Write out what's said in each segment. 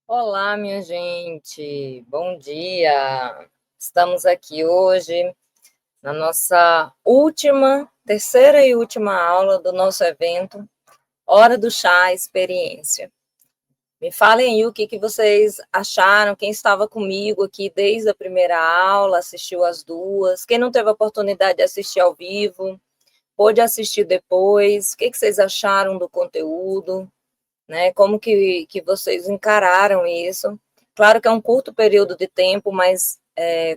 Olá, minha gente, bom dia. Estamos aqui hoje na nossa terceira e última aula do nosso evento Hora do Chá Experiência. Me falem aí o que vocês acharam, quem estava comigo aqui desde a primeira aula, assistiu as duas, quem não teve a oportunidade de assistir ao vivo, pôde assistir depois, o que vocês acharam do conteúdo? Né? Como que vocês encararam isso? Claro que é um curto período de tempo, mas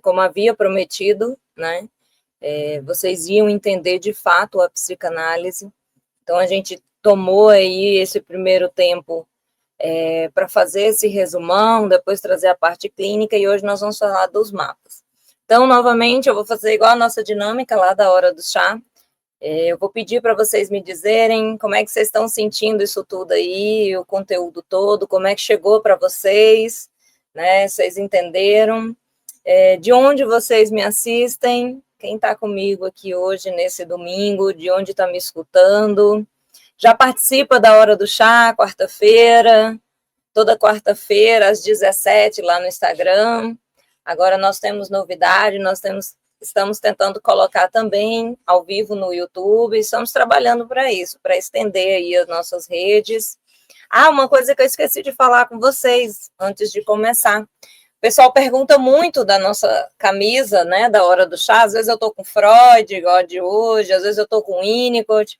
como havia prometido, né? Vocês iam entender de fato a psicanálise. Então a gente tomou aí esse primeiro tempo para fazer esse resumão, depois trazer a parte clínica e hoje nós vamos falar dos mapas. Então, novamente, eu vou fazer igual a nossa dinâmica lá da hora do chá. Eu vou pedir para vocês me dizerem como é que vocês estão sentindo isso tudo aí, o conteúdo todo, como é que chegou para vocês, né? Vocês entenderam? De onde vocês me assistem? Quem está comigo aqui hoje, nesse domingo, de onde está me escutando? Já participa da Hora do Chá, quarta-feira, toda quarta-feira, às 17, lá no Instagram. Agora nós temos novidade, estamos tentando colocar também ao vivo no YouTube, estamos trabalhando para isso, para estender aí as nossas redes. Uma coisa que eu esqueci de falar com vocês antes de começar. O pessoal pergunta muito da nossa camisa, né, da Hora do Chá. Às vezes eu estou com Freud, igual a de hoje, às vezes eu estou com Winnicott,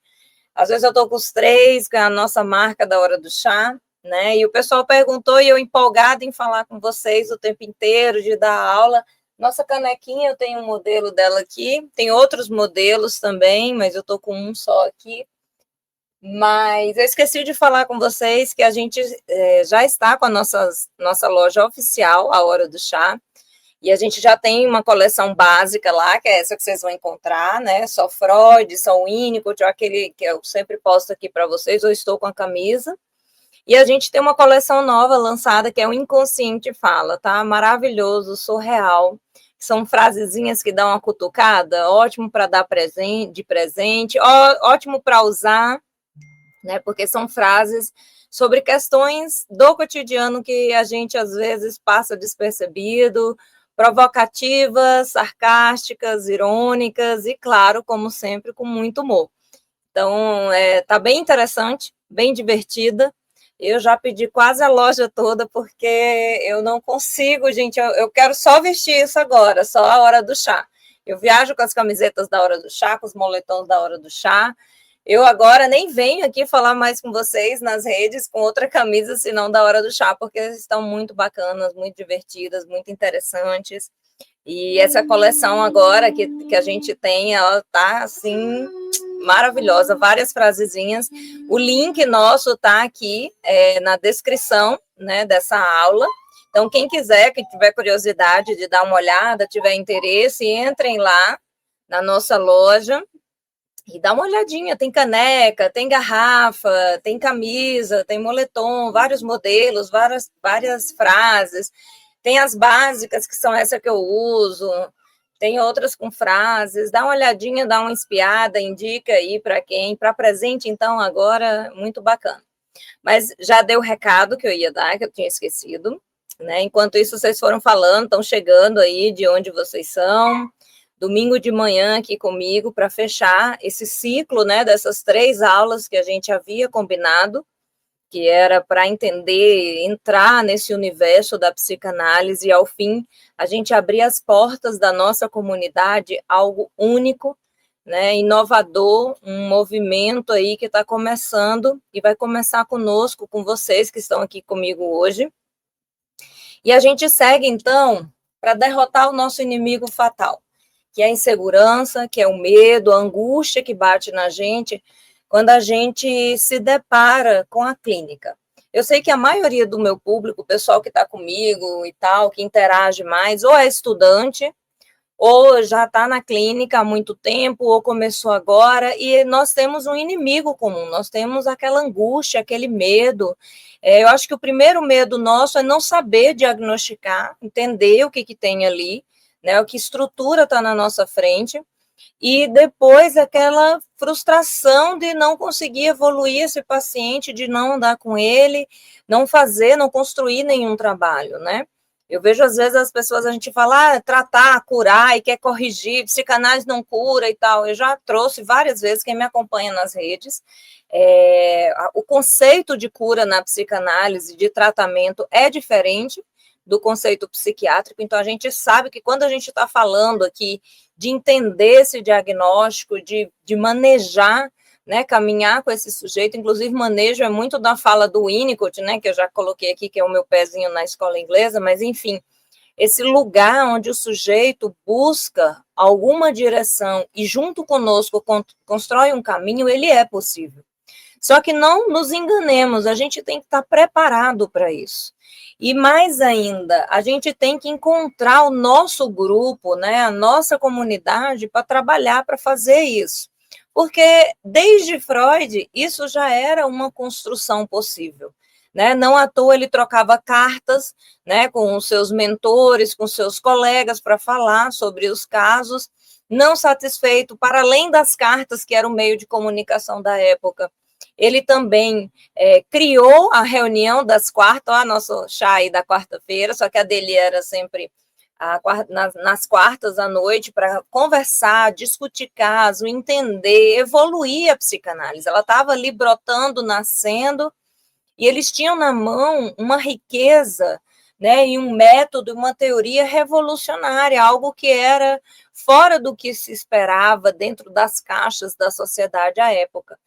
às vezes eu estou com os três, que é a nossa marca da Hora do Chá, né? E o pessoal perguntou, e eu empolgada em falar com vocês o tempo inteiro, de dar aula. Nossa canequinha, eu tenho um modelo dela aqui, tem outros modelos também, mas eu estou com um só aqui. Mas eu esqueci de falar com vocês que a gente já está com a nossa loja oficial, a Hora do Chá, e a gente já tem uma coleção básica lá, que é essa que vocês vão encontrar, né? Só Freud, só Winnicott, aquele que eu sempre posto aqui para vocês, eu estou com a camisa. E a gente tem uma coleção nova lançada, que é o Inconsciente Fala, tá? Maravilhoso, surreal. São frasezinhas que dão uma cutucada, ótimo para dar de presente, ótimo para usar, né? Porque são frases sobre questões do cotidiano que a gente às vezes passa despercebido, provocativas, sarcásticas, irônicas e, claro, como sempre, com muito humor. Então, tá bem interessante, bem divertida. Eu já pedi quase a loja toda, porque eu não consigo, gente. Eu quero só vestir isso agora, só a hora do chá. Eu viajo com as camisetas da hora do chá, com os moletons da hora do chá. Eu agora nem venho aqui falar mais com vocês nas redes com outra camisa, senão da hora do chá, porque estão muito bacanas, muito divertidas, muito interessantes. E essa coleção agora que a gente tem, ela tá assim maravilhosa, várias frasezinhas. O link nosso tá aqui na descrição, né, dessa aula. Então, quem quiser, que tiver curiosidade de dar uma olhada, tiver interesse, entrem lá na nossa loja e dá uma olhadinha. Tem caneca, tem garrafa, tem camisa, tem moletom, vários modelos, várias frases. Tem as básicas, que são essa que eu uso, tem outras com frases, dá uma olhadinha, dá uma espiada, indica aí para quem, para presente, então, agora, muito bacana. Mas já dei o recado que eu ia dar, que eu tinha esquecido, né? Enquanto isso, vocês foram falando, estão chegando aí de onde vocês são, domingo de manhã aqui comigo, para fechar esse ciclo, né, dessas 3 aulas que a gente havia combinado, que era para entender, entrar nesse universo da psicanálise e, ao fim, a gente abrir as portas da nossa comunidade, algo único, né, inovador, um movimento aí que está começando e vai começar conosco, com vocês que estão aqui comigo hoje. E a gente segue, então, para derrotar o nosso inimigo fatal, que é a insegurança, que é o medo, a angústia que bate na gente quando a gente se depara com a clínica. Eu sei que a maioria do meu público, o pessoal que está comigo e tal, que interage mais, ou é estudante, ou já está na clínica há muito tempo, ou começou agora, e nós temos um inimigo comum, nós temos aquela angústia, aquele medo. Eu acho que o primeiro medo nosso é não saber diagnosticar, entender o que tem ali, né, o que estrutura está na nossa frente, e depois aquela frustração de não conseguir evoluir esse paciente, de não andar com ele, não fazer, não construir nenhum trabalho, né? Eu vejo às vezes as pessoas, a gente fala, tratar, curar e quer corrigir, psicanálise não cura e tal. Eu já trouxe várias vezes, quem me acompanha nas redes, o conceito de cura na psicanálise, de tratamento, é diferente do conceito psiquiátrico, então a gente sabe que quando a gente está falando aqui de entender esse diagnóstico, de manejar, né, caminhar com esse sujeito, inclusive manejo é muito da fala do Winnicott, né, que eu já coloquei aqui, que é o meu pezinho na escola inglesa, mas enfim, esse lugar onde o sujeito busca alguma direção e junto conosco constrói um caminho, ele é possível. Só que não nos enganemos, a gente tem que estar preparado para isso. E mais ainda, a gente tem que encontrar o nosso grupo, né, a nossa comunidade para trabalhar para fazer isso. Porque desde Freud, isso já era uma construção possível. Né? Não à toa ele trocava cartas, né, com os seus mentores, com seus colegas para falar sobre os casos. Não satisfeito, para além das cartas, que era o meio de comunicação da época, ele também criou a reunião das quartas, nosso chá aí da quarta-feira, só que a dele era sempre nas quartas à noite, para conversar, discutir caso, entender, evoluir a psicanálise. Ela estava ali brotando, nascendo, e eles tinham na mão uma riqueza, né, e um método, uma teoria revolucionária, algo que era fora do que se esperava dentro das caixas da sociedade à época.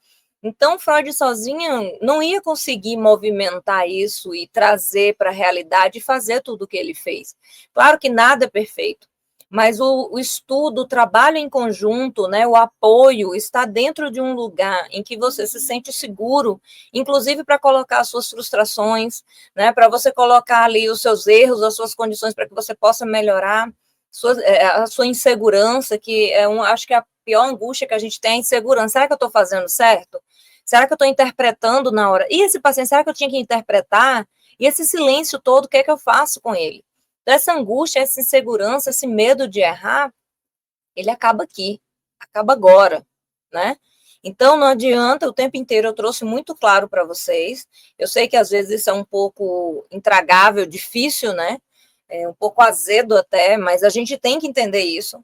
Então, Freud sozinho não ia conseguir movimentar isso e trazer para a realidade e fazer tudo o que ele fez. Claro que nada é perfeito, mas o estudo, o trabalho em conjunto, né, o apoio, está dentro de um lugar em que você se sente seguro, inclusive para colocar as suas frustrações, né, para você colocar ali os seus erros, as suas condições para que você possa melhorar a sua insegurança, que acho que a pior angústia que a gente tem é a insegurança. Será que eu estou fazendo certo? Será que eu estou interpretando na hora? E esse paciente, será que eu tinha que interpretar? E esse silêncio todo, o que é que eu faço com ele? Então, essa angústia, essa insegurança, esse medo de errar, ele acaba aqui, acaba agora, né? Então, não adianta, o tempo inteiro eu trouxe muito claro para vocês. Eu sei que às vezes isso é um pouco intragável, difícil, né? Um pouco azedo até, mas a gente tem que entender isso.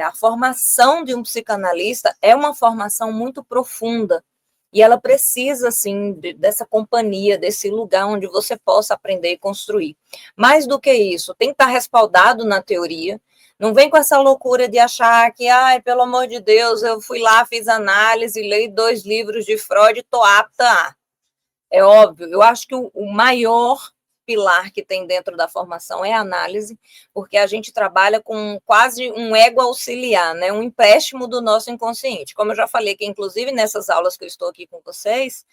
A formação de um psicanalista é uma formação muito profunda, e ela precisa, assim, dessa companhia, desse lugar onde você possa aprender e construir. Mais do que isso, tem que estar respaldado na teoria. Não vem com essa loucura de achar que, pelo amor de Deus, eu fui lá, fiz análise, leio 2 livros de Freud, estou apta a. É óbvio, eu acho que o maior pilar que tem dentro da formação é a análise, porque a gente trabalha com quase um ego auxiliar, né? Um empréstimo do nosso inconsciente. Como eu já falei, que inclusive nessas aulas que eu estou aqui com vocês,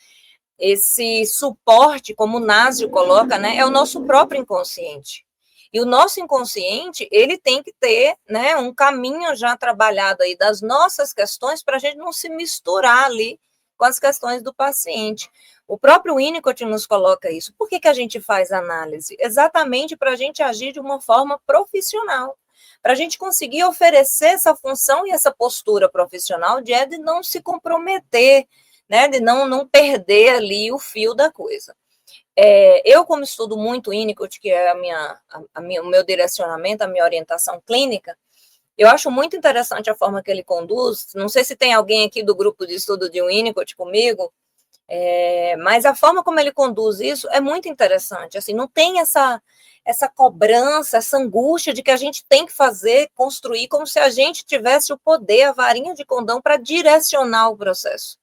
esse suporte, como o Násio coloca, né, é o nosso próprio inconsciente. E o nosso inconsciente, ele tem que ter, né, um caminho já trabalhado aí das nossas questões para a gente não se misturar ali com as questões do paciente. O próprio Winnicott nos coloca isso. Por que a gente faz análise? Exatamente para a gente agir de uma forma profissional, para a gente conseguir oferecer essa função e essa postura profissional de não se comprometer, né, de não perder ali o fio da coisa. Eu, como estudo muito Winnicott, que é o meu direcionamento, a minha orientação clínica, eu acho muito interessante a forma que ele conduz. Não sei se tem alguém aqui do grupo de estudo de Winnicott comigo, mas a forma como ele conduz isso é muito interessante. Assim, não tem essa cobrança, essa angústia de que a gente tem que fazer, construir, como se a gente tivesse o poder, a varinha de condão para direcionar o processo.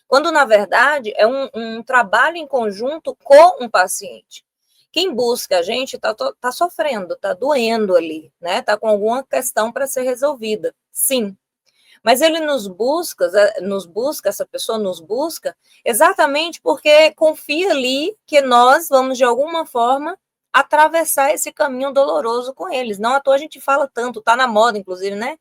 Quando, na verdade, é um trabalho em conjunto com um paciente. Quem busca a gente está sofrendo, está doendo ali, né? Está com alguma questão para ser resolvida, sim. Mas ele nos busca, essa pessoa nos busca, exatamente porque confia ali que nós vamos, de alguma forma, atravessar esse caminho doloroso com eles. Não à toa a gente fala tanto, está na moda, inclusive, né?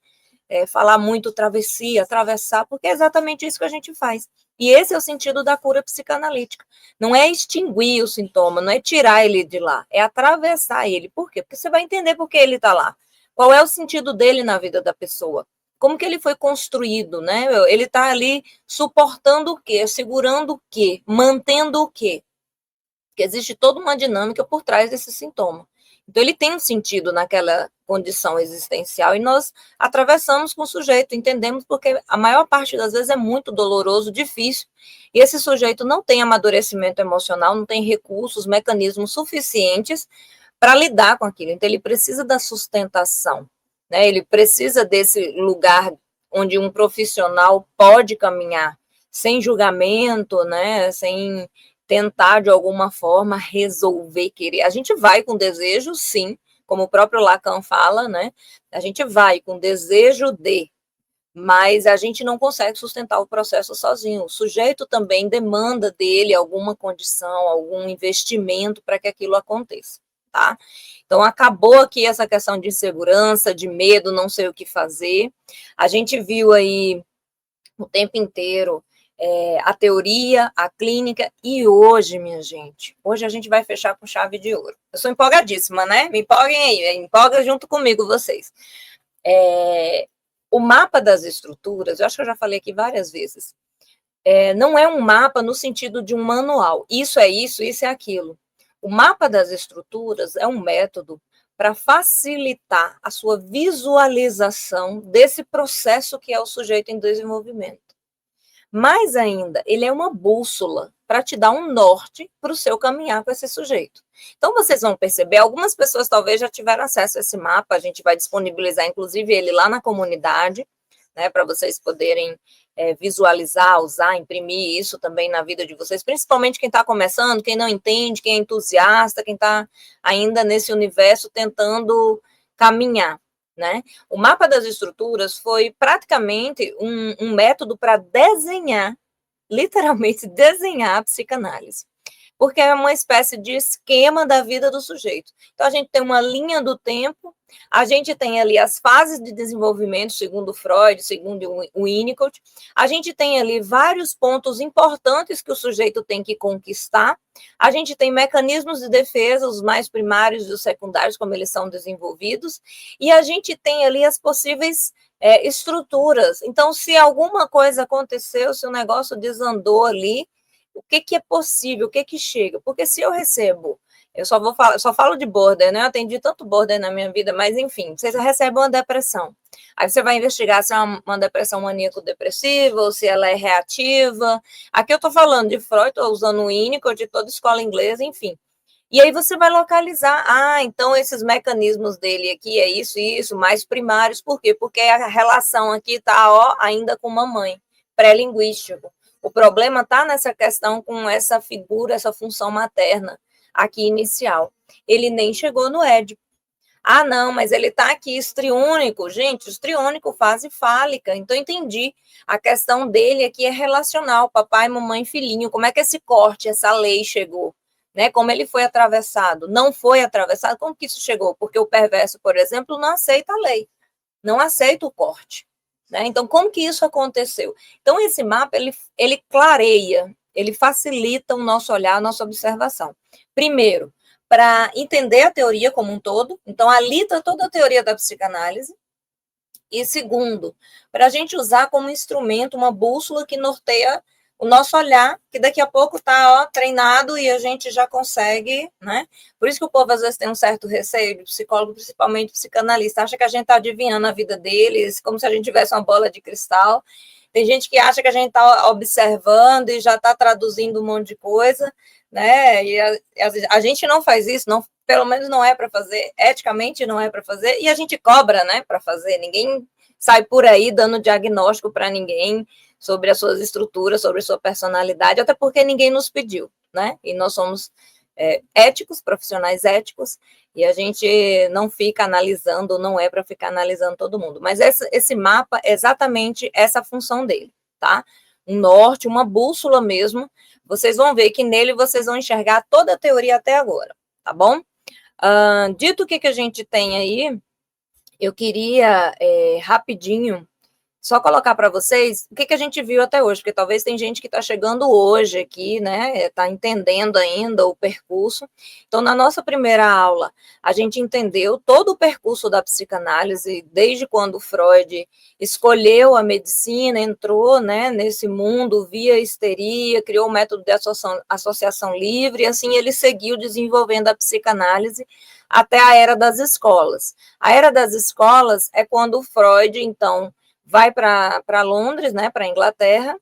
Falar muito travessia, atravessar, porque é exatamente isso que a gente faz. E esse é o sentido da cura psicanalítica. Não é extinguir o sintoma, não é tirar ele de lá, é atravessar ele. Por quê? Porque você vai entender por que ele está lá. Qual é o sentido dele na vida da pessoa? como que ele foi construído, né? Ele está ali suportando o quê? Segurando o quê? Mantendo o quê? Porque existe toda uma dinâmica por trás desse sintoma. Então, ele tem um sentido naquela condição existencial e nós atravessamos com o sujeito, entendemos, porque a maior parte das vezes é muito doloroso, difícil, e esse sujeito não tem amadurecimento emocional, não tem recursos, mecanismos suficientes para lidar com aquilo. Então, ele precisa da sustentação, né? Ele precisa desse lugar onde um profissional pode caminhar sem julgamento, né? Sem tentar, de alguma forma, resolver, querer. A gente vai com desejo, sim, como o próprio Lacan fala, né? A gente vai com desejo de, mas a gente não consegue sustentar o processo sozinho. O sujeito também demanda dele alguma condição, algum investimento para que aquilo aconteça, tá? Então, acabou aqui essa questão de insegurança, de medo, não sei o que fazer. A gente viu aí o tempo inteiro a teoria, a clínica, e hoje, minha gente, hoje a gente vai fechar com chave de ouro. Eu sou empolgadíssima, né? Me empolguem aí, empolga junto comigo vocês. O mapa das estruturas, eu acho que eu já falei aqui várias vezes, não é um mapa no sentido de um manual, isso é aquilo. O mapa das estruturas é um método para facilitar a sua visualização desse processo que é o sujeito em desenvolvimento. Mais ainda, ele é uma bússola para te dar um norte para o seu caminhar com esse sujeito. Então, vocês vão perceber, algumas pessoas talvez já tiveram acesso a esse mapa, a gente vai disponibilizar, inclusive, ele lá na comunidade, né, para vocês poderem visualizar, usar, imprimir isso também na vida de vocês, principalmente quem está começando, quem não entende, quem é entusiasta, quem está ainda nesse universo tentando caminhar. Né? O mapa das estruturas foi praticamente um método para desenhar, literalmente desenhar a psicanálise, porque é uma espécie de esquema da vida do sujeito. Então, a gente tem uma linha do tempo, a gente tem ali as fases de desenvolvimento, segundo Freud, segundo o Winnicott, a gente tem ali vários pontos importantes que o sujeito tem que conquistar, a gente tem mecanismos de defesa, os mais primários e os secundários, como eles são desenvolvidos, e a gente tem ali as possíveis estruturas. Então, se alguma coisa aconteceu, se o negócio desandou ali, o que é possível, o que chega? Porque se eu recebo, eu só falo de border, né? Eu atendi tanto border na minha vida, mas enfim, você recebe uma depressão. Aí você vai investigar se é uma depressão maníaco-depressiva ou se ela é reativa. Aqui eu estou falando de Freud, estou usando o Winnicott, de toda escola inglesa, enfim. E aí você vai localizar, então esses mecanismos dele aqui é isso, mais primários, por quê? Porque a relação aqui está ainda com mamãe, pré-linguístico. O problema está nessa questão com essa figura, essa função materna aqui inicial. Ele nem chegou no Édipo. Não, mas ele está aqui estriônico. Gente, estriônico, fase fálica. Então, entendi. A questão dele aqui é relacional, papai, mamãe, filhinho. Como é que esse corte, essa lei chegou? Né? Como ele foi atravessado? Não foi atravessado? Como que isso chegou? Porque o perverso, por exemplo, não aceita a lei. Não aceita o corte. Né? Então, como que isso aconteceu? Então, esse mapa, ele clareia, ele facilita o nosso olhar, a nossa observação. Primeiro, para entender a teoria como um todo, então ali está toda a teoria da psicanálise. E segundo, para a gente usar como instrumento uma bússola que norteia o nosso olhar, que daqui a pouco está treinado e a gente já consegue, né? Por isso que o povo às vezes tem um certo receio de psicólogo, principalmente psicanalista, acha que a gente está adivinhando a vida deles, como se a gente tivesse uma bola de cristal. Tem gente que acha que a gente está observando e já está traduzindo um monte de coisa, né? E a gente não faz isso, não, pelo menos não é para fazer, eticamente não é para fazer, e a gente cobra, né, para fazer. Ninguém sai por aí dando diagnóstico para ninguém sobre as suas estruturas, sobre a sua personalidade, até porque ninguém nos pediu, né? E nós somos éticos, profissionais éticos, e a gente não fica analisando, não é para ficar analisando todo mundo. Mas esse mapa é exatamente essa função dele, tá? Um norte, uma bússola mesmo. Vocês vão ver que nele vocês vão enxergar toda a teoria até agora, tá bom? Dito o que a gente tem aí, eu queria rapidinho só colocar para vocês o que a gente viu até hoje, porque talvez tem gente que está chegando hoje aqui, né, está entendendo ainda o percurso. Então, na nossa primeira aula, a gente entendeu todo o percurso da psicanálise, desde quando Freud escolheu a medicina, entrou, né, nesse mundo via histeria, criou o método de associação livre, e assim ele seguiu desenvolvendo a psicanálise até a era das escolas. A era das escolas é quando Freud, então, vai para Londres, né, para a Inglaterra,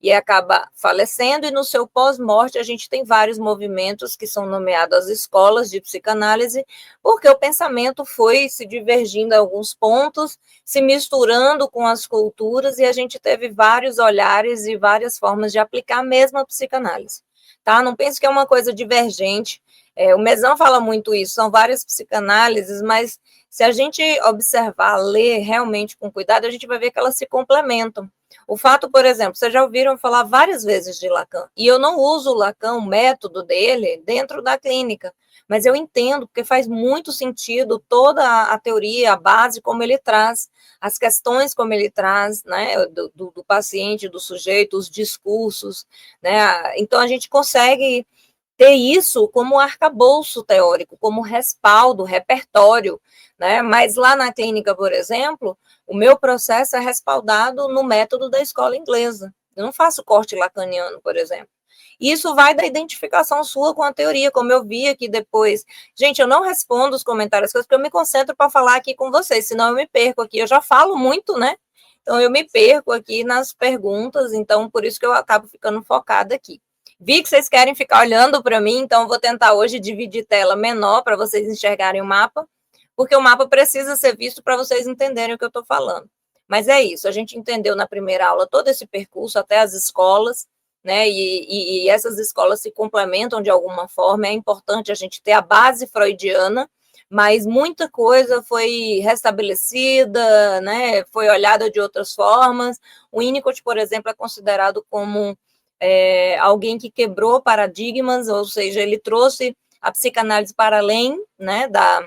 e acaba falecendo, e no seu pós-morte a gente tem vários movimentos que são nomeados as escolas de psicanálise, porque o pensamento foi se divergindo em alguns pontos, se misturando com as culturas, e a gente teve vários olhares e várias formas de aplicar a mesma psicanálise, tá? Não pense que é uma coisa divergente, o Mesão fala muito isso, são várias psicanálises, mas se a gente observar, ler realmente com cuidado, a gente vai ver que elas se complementam. O fato, por exemplo, vocês já ouviram falar várias vezes de Lacan, e eu não uso o Lacan, o método dele, dentro da clínica, mas eu entendo, porque faz muito sentido toda a teoria, a base, como ele traz, as questões como ele traz, né, do paciente, do sujeito, os discursos, né, então a gente consegue ter isso como arcabouço teórico, como respaldo, repertório, né? Mas lá na clínica, por exemplo, o meu processo é respaldado no método da escola inglesa. Eu não faço corte lacaniano, por exemplo. Isso vai da identificação sua com a teoria, como eu vi aqui depois. Gente, eu não respondo os comentários, porque eu me concentro para falar aqui com vocês, senão eu me perco aqui. Eu já falo muito, né? Então eu me perco aqui nas perguntas, então por isso que eu acabo ficando focada aqui. Vi que vocês querem ficar olhando para mim, então vou tentar hoje dividir tela menor para vocês enxergarem o mapa, porque o mapa precisa ser visto para vocês entenderem o que eu estou falando. Mas é isso, a gente entendeu na primeira aula todo esse percurso até as escolas, né? E essas escolas se complementam de alguma forma. É importante a gente ter a base freudiana, mas muita coisa foi restabelecida, né? Foi olhada de outras formas. O Winnicott, por exemplo, é considerado como alguém que quebrou paradigmas, ou seja, ele trouxe a psicanálise para além, né, da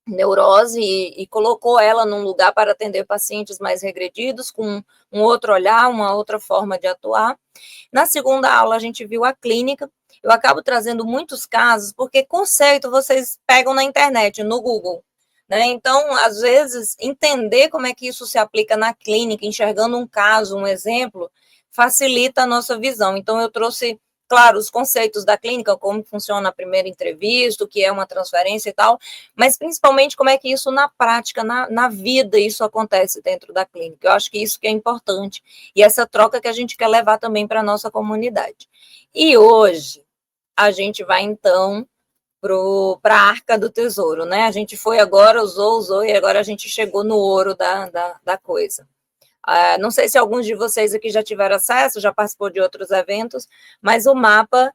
neurose e colocou ela num lugar para atender pacientes mais regredidos, com um outro olhar, uma outra forma de atuar. Na segunda aula, a gente viu a clínica. Eu acabo trazendo muitos casos, porque conceito vocês pegam na internet, no Google, né? Então, às vezes, entender como é que isso se aplica na clínica, enxergando um caso, um exemplo, facilita a nossa visão. Então, eu trouxe, claro, os conceitos da clínica, como funciona a primeira entrevista, o que é uma transferência e tal, mas principalmente como é que isso na prática, na vida, isso acontece dentro da clínica. Eu acho que isso que é importante, e essa troca que a gente quer levar também para a nossa comunidade. E hoje, a gente vai, então, para a Arca do Tesouro, né? A gente foi agora, usou, e agora a gente chegou no ouro da coisa. Não sei se alguns de vocês aqui já tiveram acesso, já participou de outros eventos, mas o mapa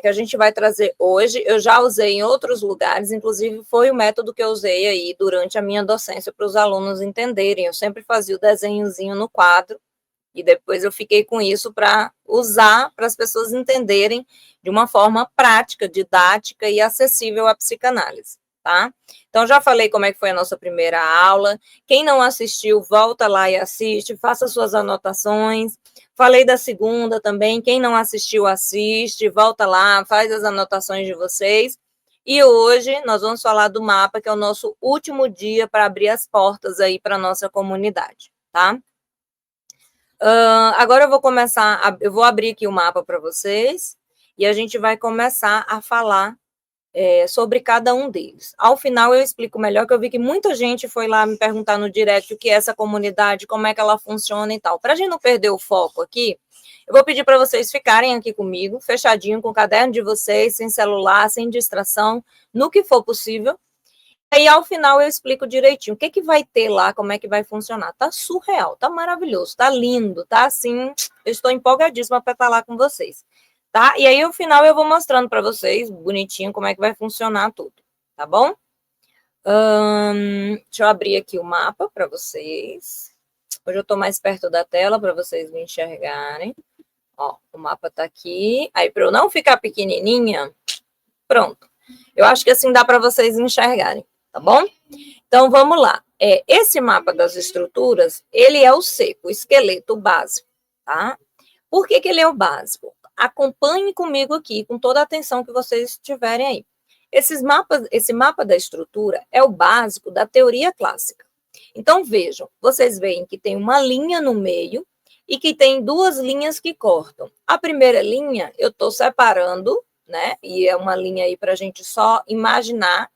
que a gente vai trazer hoje, eu já usei em outros lugares, inclusive foi o método que eu usei aí durante a minha docência para os alunos entenderem. Eu sempre fazia o desenhozinho no quadro, e depois eu fiquei com isso para usar para as pessoas entenderem de uma forma prática, didática e acessível à psicanálise, tá? Então, já falei como é que foi a nossa primeira aula. Quem não assistiu, volta lá e assiste, faça suas anotações. Falei da segunda também. Quem não assistiu, assiste, volta lá, faz as anotações de vocês. E hoje nós vamos falar do mapa, que é o nosso último dia para abrir as portas aí para a nossa comunidade, tá? Agora eu vou começar, eu vou abrir aqui o mapa para vocês, e a gente vai começar a falar sobre cada um deles. Ao final eu explico melhor, que eu vi que muita gente foi lá me perguntar no direct o que é essa comunidade, como é que ela funciona e tal. Para a gente não perder o foco aqui, eu vou pedir para vocês ficarem aqui comigo, fechadinho, com o caderno de vocês, sem celular, sem distração, no que for possível. Aí, ao final, eu explico direitinho o que, que vai ter lá, como é que vai funcionar. Tá surreal, tá maravilhoso, tá lindo, tá assim, eu estou empolgadíssima para estar lá com vocês, tá? E aí, ao final, eu vou mostrando para vocês, bonitinho, como é que vai funcionar tudo, tá bom? Deixa eu abrir aqui o mapa para vocês. Hoje eu estou mais perto da tela para vocês me enxergarem. Ó, o mapa tá aqui. Aí, para eu não ficar pequenininha, pronto. Eu acho que assim dá para vocês enxergarem, tá bom? Então, vamos lá. Esse mapa das estruturas, ele é o seco, o esqueleto básico, tá? Por que ele é o básico? Acompanhe comigo aqui, com toda a atenção que vocês tiverem aí. Esse mapa da estrutura é o básico da teoria clássica. Então, vejam, vocês veem que tem uma linha no meio e que tem duas linhas que cortam. A primeira linha, eu estou separando, né? E é uma linha aí para a gente só imaginar,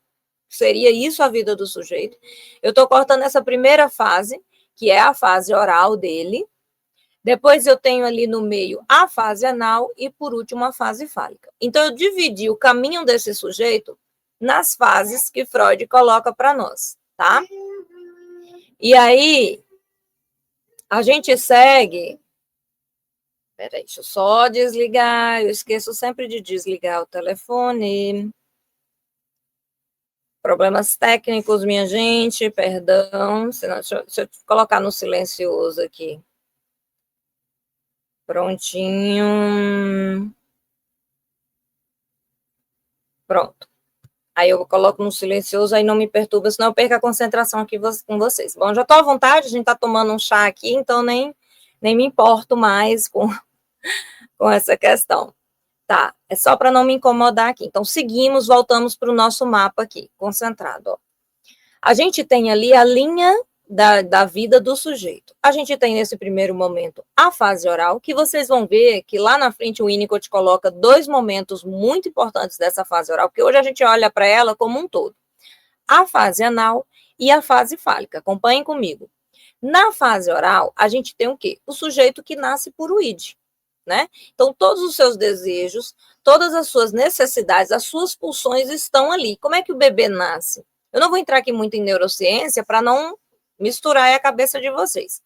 seria isso a vida do sujeito. Eu estou cortando essa primeira fase, que é a fase oral dele. Depois eu tenho ali no meio a fase anal e, por último, a fase fálica. Então, eu dividi o caminho desse sujeito nas fases que Freud coloca para nós, tá? E aí, a gente segue... Peraí, deixa eu só desligar. Eu esqueço sempre de desligar o telefone. Problemas técnicos, minha gente, perdão. Deixa eu colocar no silencioso aqui. Prontinho. Pronto. Aí eu coloco no silencioso, aí não me perturba, senão eu perco a concentração aqui com vocês. Bom, já estou à vontade, a gente está tomando um chá aqui, então nem me importo mais com essa questão. Tá, é só para não me incomodar aqui. Então, seguimos, voltamos para o nosso mapa aqui, concentrado. Ó. A gente tem ali a linha da vida do sujeito. A gente tem, nesse primeiro momento, a fase oral, que vocês vão ver que lá na frente o Winnicott coloca dois momentos muito importantes dessa fase oral, porque hoje a gente olha para ela como um todo. A fase anal e a fase fálica. Acompanhem comigo. Na fase oral, a gente tem o quê? O sujeito que nasce por id, né? Então, todos os seus desejos, todas as suas necessidades, as suas pulsões estão ali. Como é que o bebê nasce? Eu não vou entrar aqui muito em neurociência para não misturar a cabeça de vocês.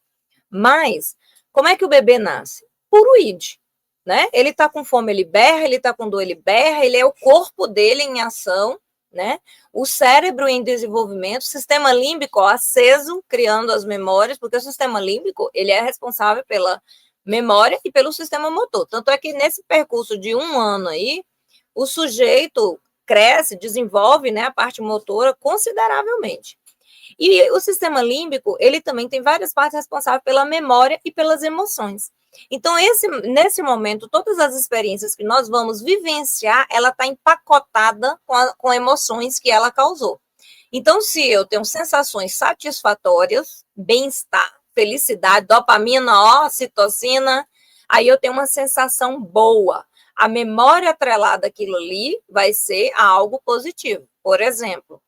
Mas, como é que o bebê nasce? Por id, né? Ele tá com fome, ele berra, ele tá com dor, ele berra, ele é o corpo dele em ação, né? O cérebro em desenvolvimento, o sistema límbico aceso, criando as memórias, porque o sistema límbico, ele é responsável pela memória e pelo sistema motor. Tanto é que nesse percurso de 1 ano aí, o sujeito cresce, desenvolve, né, a parte motora consideravelmente. E o sistema límbico, ele também tem várias partes responsáveis pela memória e pelas emoções. Então, nesse momento, todas as experiências que nós vamos vivenciar, ela está empacotada com emoções que ela causou. Então, se eu tenho sensações satisfatórias, bem-estar, felicidade, dopamina, ocitocina, aí eu tenho uma sensação boa. A memória atrelada àquilo ali vai ser algo positivo. Por exemplo,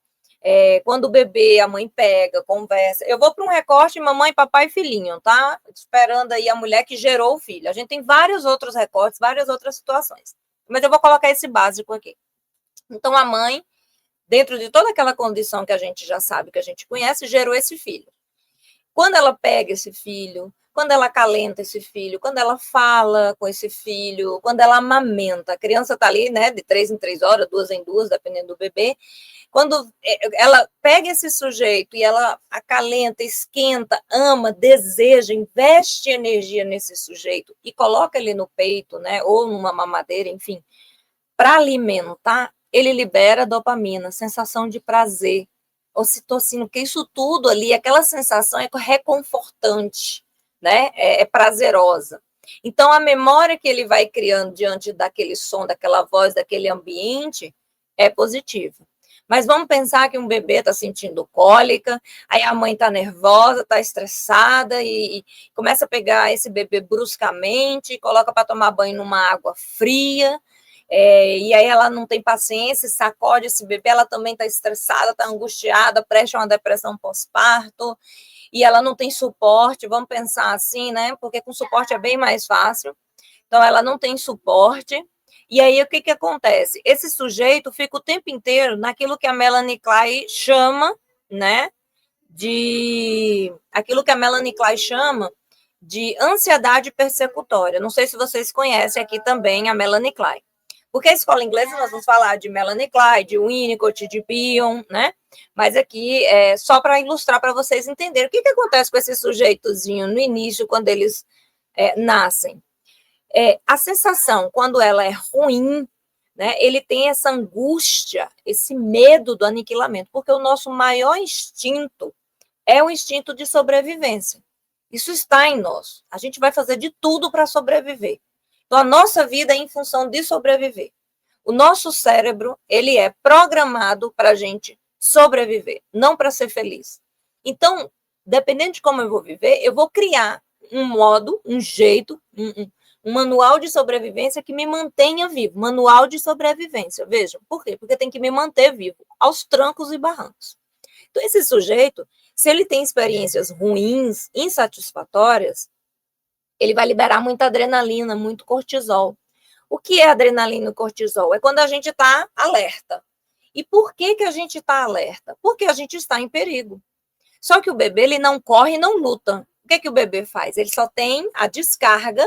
quando o bebê, a mãe pega, conversa. Eu vou para um recorte mamãe, papai e filhinho, tá? Esperando aí a mulher que gerou o filho. A gente tem vários outros recortes, várias outras situações. Mas eu vou colocar esse básico aqui. Então, a mãe, dentro de toda aquela condição que a gente já sabe, que a gente conhece, gerou esse filho. Quando ela pega esse filho, quando ela acalenta esse filho, quando ela fala com esse filho, quando ela amamenta, a criança está ali, né, de 3 em 3 horas, 2 em 2, dependendo do bebê, quando ela pega esse sujeito e ela acalenta, esquenta, ama, deseja, investe energia nesse sujeito e coloca ele no peito, né, ou numa mamadeira, enfim, para alimentar, ele libera dopamina, sensação de prazer, ocitocina, porque isso tudo ali, aquela sensação é reconfortante, né? É prazerosa. Então, a memória que ele vai criando diante daquele som, daquela voz, daquele ambiente, é positiva. Mas vamos pensar que um bebê está sentindo cólica, aí a mãe está nervosa, está estressada e começa a pegar esse bebê bruscamente, coloca para tomar banho numa água fria, e aí ela não tem paciência, sacode esse bebê, ela também está estressada, está angustiada, presta uma depressão pós-parto, e ela não tem suporte, vamos pensar assim, né? Porque com suporte é bem mais fácil. Então, ela não tem suporte. E aí, o que acontece? Esse sujeito fica o tempo inteiro naquilo que a Melanie Klein chama, né? Aquilo que a Melanie Klein chama de ansiedade persecutória. Não sei se vocês conhecem aqui também a Melanie Klein. Porque a escola inglesa nós vamos falar de Melanie Klein, de Winnicott, de Bion, né? Mas aqui é só para ilustrar para vocês entenderem o que acontece com esse sujeitozinho no início, quando eles nascem. A sensação, quando ela é ruim, né, ele tem essa angústia, esse medo do aniquilamento, porque o nosso maior instinto é o instinto de sobrevivência. Isso está em nós. A gente vai fazer de tudo para sobreviver. Então, a nossa vida é em função de sobreviver. O nosso cérebro, ele é programado para a gente sobreviver, não para ser feliz. Então, dependendo de como eu vou viver, eu vou criar um modo, um jeito, um manual de sobrevivência que me mantenha vivo. Manual de sobrevivência. Vejam, por quê? Porque tem que me manter vivo, aos trancos e barrancos. Então, esse sujeito, se ele tem experiências ruins, insatisfatórias, ele vai liberar muita adrenalina, muito cortisol. O que é adrenalina e cortisol? É quando a gente está alerta. E por que a gente está alerta? Porque a gente está em perigo. Só que o bebê, ele não corre e não luta. O que o bebê faz? Ele só tem a descarga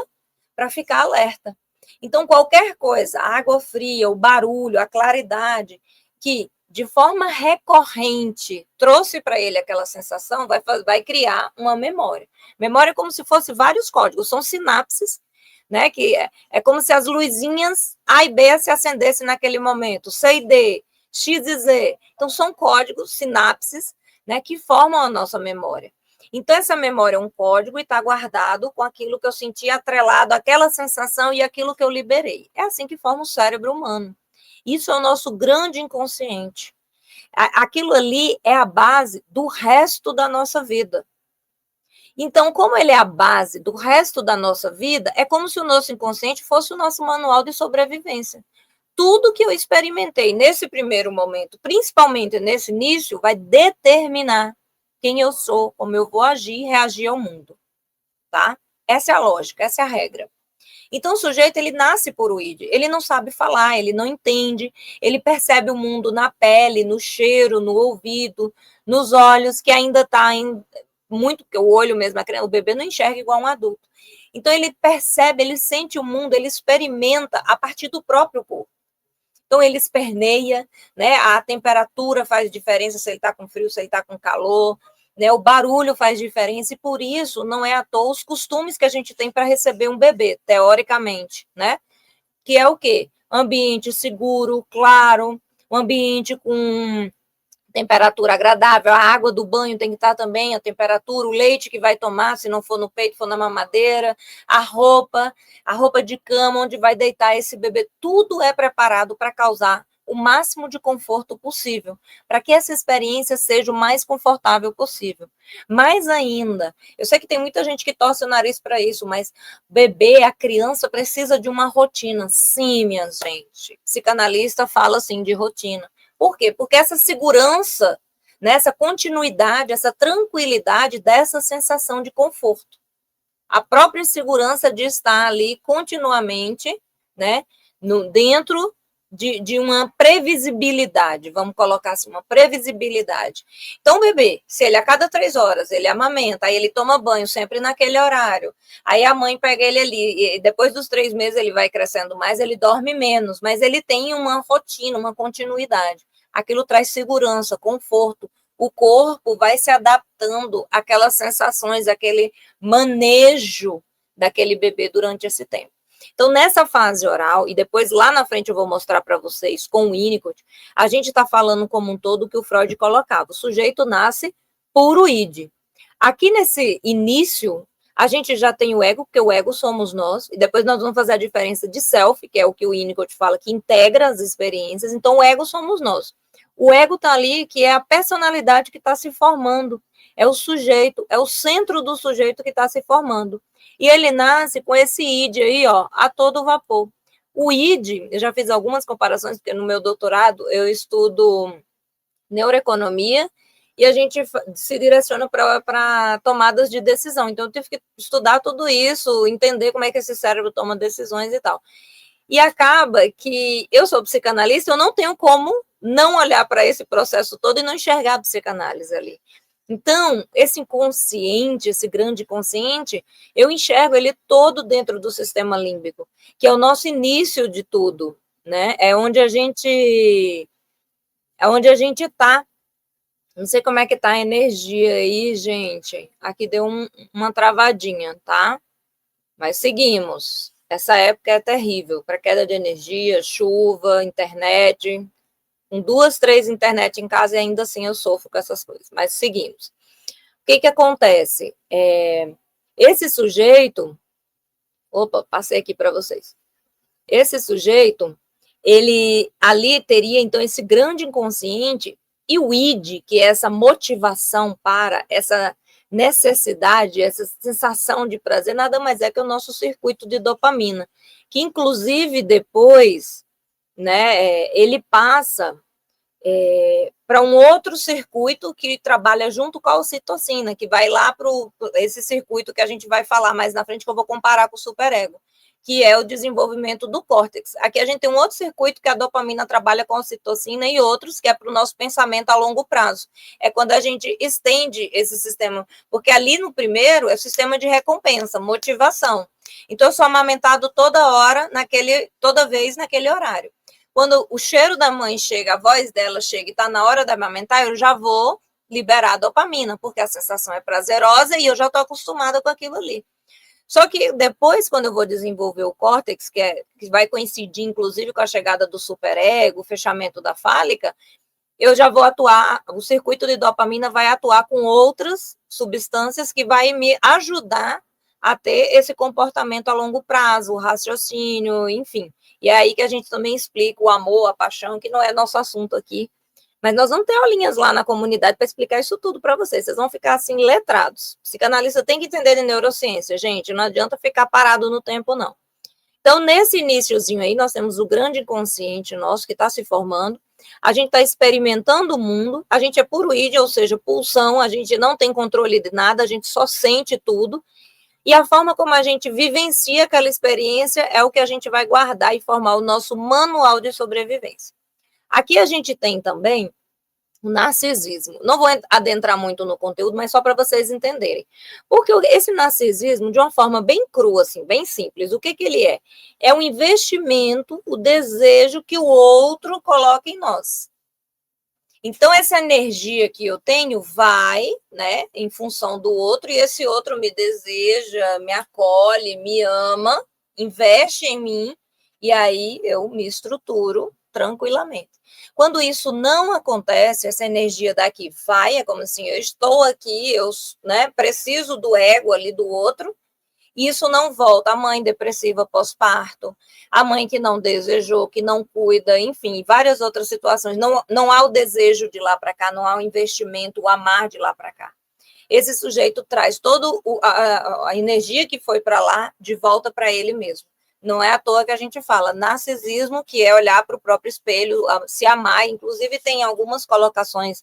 para ficar alerta. Então, qualquer coisa, a água fria, o barulho, a claridade, que de forma recorrente trouxe para ele aquela sensação, vai criar uma memória. Memória é como se fosse vários códigos, são sinapses, né? Que é como se as luzinhas A e B se acendessem naquele momento, C e D, X e Z. Então, são códigos, sinapses, né, que formam a nossa memória. Então, essa memória é um código e está guardado com aquilo que eu senti atrelado àquela sensação e aquilo que eu liberei. É assim que forma o cérebro humano. Isso é o nosso grande inconsciente. Aquilo ali é a base do resto da nossa vida. Então, como ele é a base do resto da nossa vida, é como se o nosso inconsciente fosse o nosso manual de sobrevivência. Tudo que eu experimentei nesse primeiro momento, principalmente nesse início, vai determinar quem eu sou, como eu vou agir e reagir ao mundo, tá? Essa é a lógica, essa é a regra. Então, o sujeito, ele nasce por id, ele não sabe falar, ele não entende, ele percebe o mundo na pele, no cheiro, no ouvido, nos olhos, que ainda está muito, porque o olho mesmo, o bebê não enxerga igual um adulto. Então, ele percebe, ele sente o mundo, ele experimenta a partir do próprio corpo. Então, ele esperneia, né? A temperatura faz diferença se ele está com frio, se ele está com calor, né? O barulho faz diferença, e por isso não é à toa os costumes que a gente tem para receber um bebê, teoricamente, né? Que é o quê? Ambiente seguro, claro, um ambiente com temperatura agradável, a água do banho tem que estar também, a temperatura, o leite que vai tomar, se não for no peito, for na mamadeira, a roupa de cama, onde vai deitar esse bebê, tudo é preparado para causar o máximo de conforto possível, para que essa experiência seja o mais confortável possível. Mais ainda, eu sei que tem muita gente que torce o nariz para isso, mas bebê, a criança precisa de uma rotina. Sim, minha gente, psicanalista fala assim de rotina. Por quê? Porque essa segurança, né, essa continuidade, essa tranquilidade dessa sensação de conforto. A própria segurança de estar ali continuamente, né, dentro de uma previsibilidade, vamos colocar assim, uma previsibilidade. Então, o bebê, se ele a cada 3 horas, ele amamenta, aí ele toma banho sempre naquele horário, aí a mãe pega ele ali, e depois dos 3 meses ele vai crescendo mais, ele dorme menos, mas ele tem uma rotina, uma continuidade. Aquilo traz segurança, conforto, o corpo vai se adaptando àquelas sensações, àquele manejo daquele bebê durante esse tempo. Então, nessa fase oral, e depois lá na frente eu vou mostrar para vocês com o Winnicott, a gente está falando como um todo que o Freud colocava. O sujeito nasce puro id. Aqui nesse início, a gente já tem o ego, porque o ego somos nós, e depois nós vamos fazer a diferença de self, que é o que o Winnicott fala, que integra as experiências. Então, o ego somos nós. O ego está ali, que é a personalidade que está se formando, é o sujeito, é o centro do sujeito que está se formando. E ele nasce com esse id aí, ó, a todo vapor. O id, eu já fiz algumas comparações, porque no meu doutorado eu estudo neuroeconomia e a gente se direciona para tomadas de decisão. Então, eu tive que estudar tudo isso, entender como é que esse cérebro toma decisões e tal. E acaba que eu sou psicanalista, eu não tenho como não olhar para esse processo todo e não enxergar a psicanálise ali. Então, esse inconsciente, esse grande consciente, eu enxergo ele todo dentro do sistema límbico, que é o nosso início de tudo, né? É onde a gente está. Não sei como é que tá a energia aí, gente. Aqui deu uma travadinha, tá? Mas seguimos. Essa época é terrível para queda de energia, chuva, internet. Com 2, 3 internet em casa e ainda assim eu sofro com essas coisas. Mas seguimos. que acontece? Esse sujeito, passei aqui para vocês. Esse sujeito, ele ali teria, então, esse grande inconsciente, e o id, que é essa motivação para, essa necessidade, essa sensação de prazer, nada mais é que o nosso circuito de dopamina, que, inclusive, depois, né, ele passa para um outro circuito que trabalha junto com a ocitocina, que vai lá para esse circuito que a gente vai falar mais na frente, que eu vou comparar com o superego, que é o desenvolvimento do córtex. Aqui a gente tem um outro circuito que a dopamina trabalha com a ocitocina e outros que é para o nosso pensamento a longo prazo. É quando a gente estende esse sistema, porque ali no primeiro é o sistema de recompensa, motivação. Então eu sou amamentado toda hora, toda vez naquele horário. Quando o cheiro da mãe chega, a voz dela chega e está na hora de amamentar, eu já vou liberar a dopamina, porque a sensação é prazerosa e eu já estou acostumada com aquilo ali. Só que depois, quando eu vou desenvolver o córtex, que vai coincidir, inclusive, com a chegada do superego, o fechamento da fálica, eu já vou atuar, o circuito de dopamina vai atuar com outras substâncias que vai me ajudar a ter esse comportamento a longo prazo, o raciocínio, enfim. E é aí que a gente também explica o amor, a paixão, que não é nosso assunto aqui. Mas nós vamos ter aulinhas lá na comunidade para explicar isso tudo para vocês. Vocês vão ficar assim letrados. Psicanalista tem que entender de neurociência, gente. Não adianta ficar parado no tempo, não. Então, nesse iniciozinho aí, nós temos o grande inconsciente nosso que está se formando. A gente está experimentando o mundo. A gente é puro id, ou seja, pulsão. A gente não tem controle de nada. A gente só sente tudo. E a forma como a gente vivencia aquela experiência é o que a gente vai guardar e formar o nosso manual de sobrevivência. Aqui a gente tem também o narcisismo. Não vou adentrar muito no conteúdo, mas só para vocês entenderem. Porque esse narcisismo, de uma forma bem crua, assim, bem simples, o que ele é? É um investimento, o desejo que o outro coloca em nós. Então, essa energia que eu tenho vai, né, em função do outro, e esse outro me deseja, me acolhe, me ama, investe em mim, e aí eu me estruturo tranquilamente. Quando isso não acontece, essa energia daqui vai, é como assim, eu estou aqui, eu, né, preciso do ego ali do outro, isso não volta. A mãe depressiva pós-parto, a mãe que não desejou, que não cuida, enfim, várias outras situações. Não há o desejo de lá para cá, não há o investimento, o amar de lá para cá. Esse sujeito traz toda a energia que foi para lá de volta para ele mesmo. Não é à toa que a gente fala narcisismo, que é olhar para o próprio espelho, se amar. Inclusive, tem algumas colocações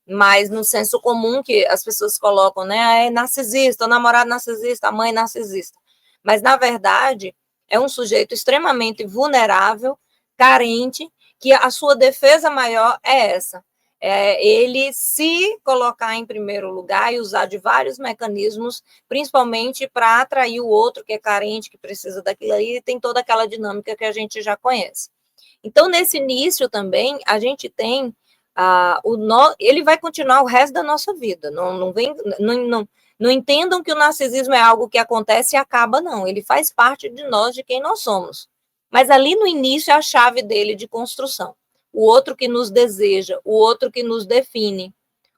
mas no senso comum que as pessoas colocam, né? É narcisista, o namorado narcisista, a mãe narcisista. Mas, na verdade, é um sujeito extremamente vulnerável, carente, que a sua defesa maior é essa. É ele se colocar em primeiro lugar e usar de vários mecanismos, principalmente para atrair o outro que é carente, que precisa daquilo aí, e tem toda aquela dinâmica que a gente já conhece. Então, nesse início também, a gente tem ele vai continuar o resto da nossa vida. Não entendam que o narcisismo é algo que acontece e acaba, não. Ele faz parte de nós, de quem nós somos. Mas ali no início é a chave dele de construção. O outro que nos deseja, o outro que nos define,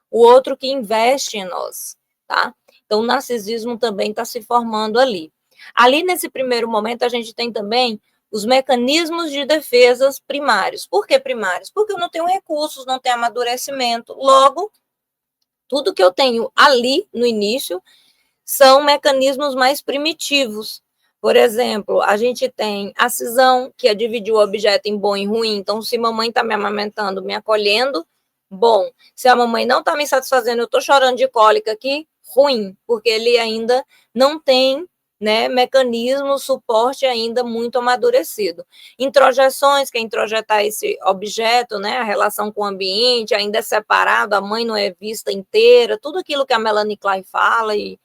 o outro que investe em nós, tá? Então, o narcisismo também está se formando ali. Ali, nesse primeiro momento, a gente tem também os mecanismos de defesas primários. Por que primários? Porque eu não tenho recursos, não tenho amadurecimento. Logo, tudo que eu tenho ali no início são mecanismos mais primitivos. Por exemplo, a gente tem a cisão, que é dividir o objeto em bom e ruim. Então, se mamãe está me amamentando, me acolhendo, bom. Se a mamãe não está me satisfazendo, eu estou chorando de cólica aqui, ruim, porque ele ainda não tem, né, mecanismo, suporte ainda muito amadurecido. Introjeções, que é introjetar esse objeto, né, a relação com o ambiente, ainda é separado, a mãe não é vista inteira, tudo aquilo que a Melanie Klein fala e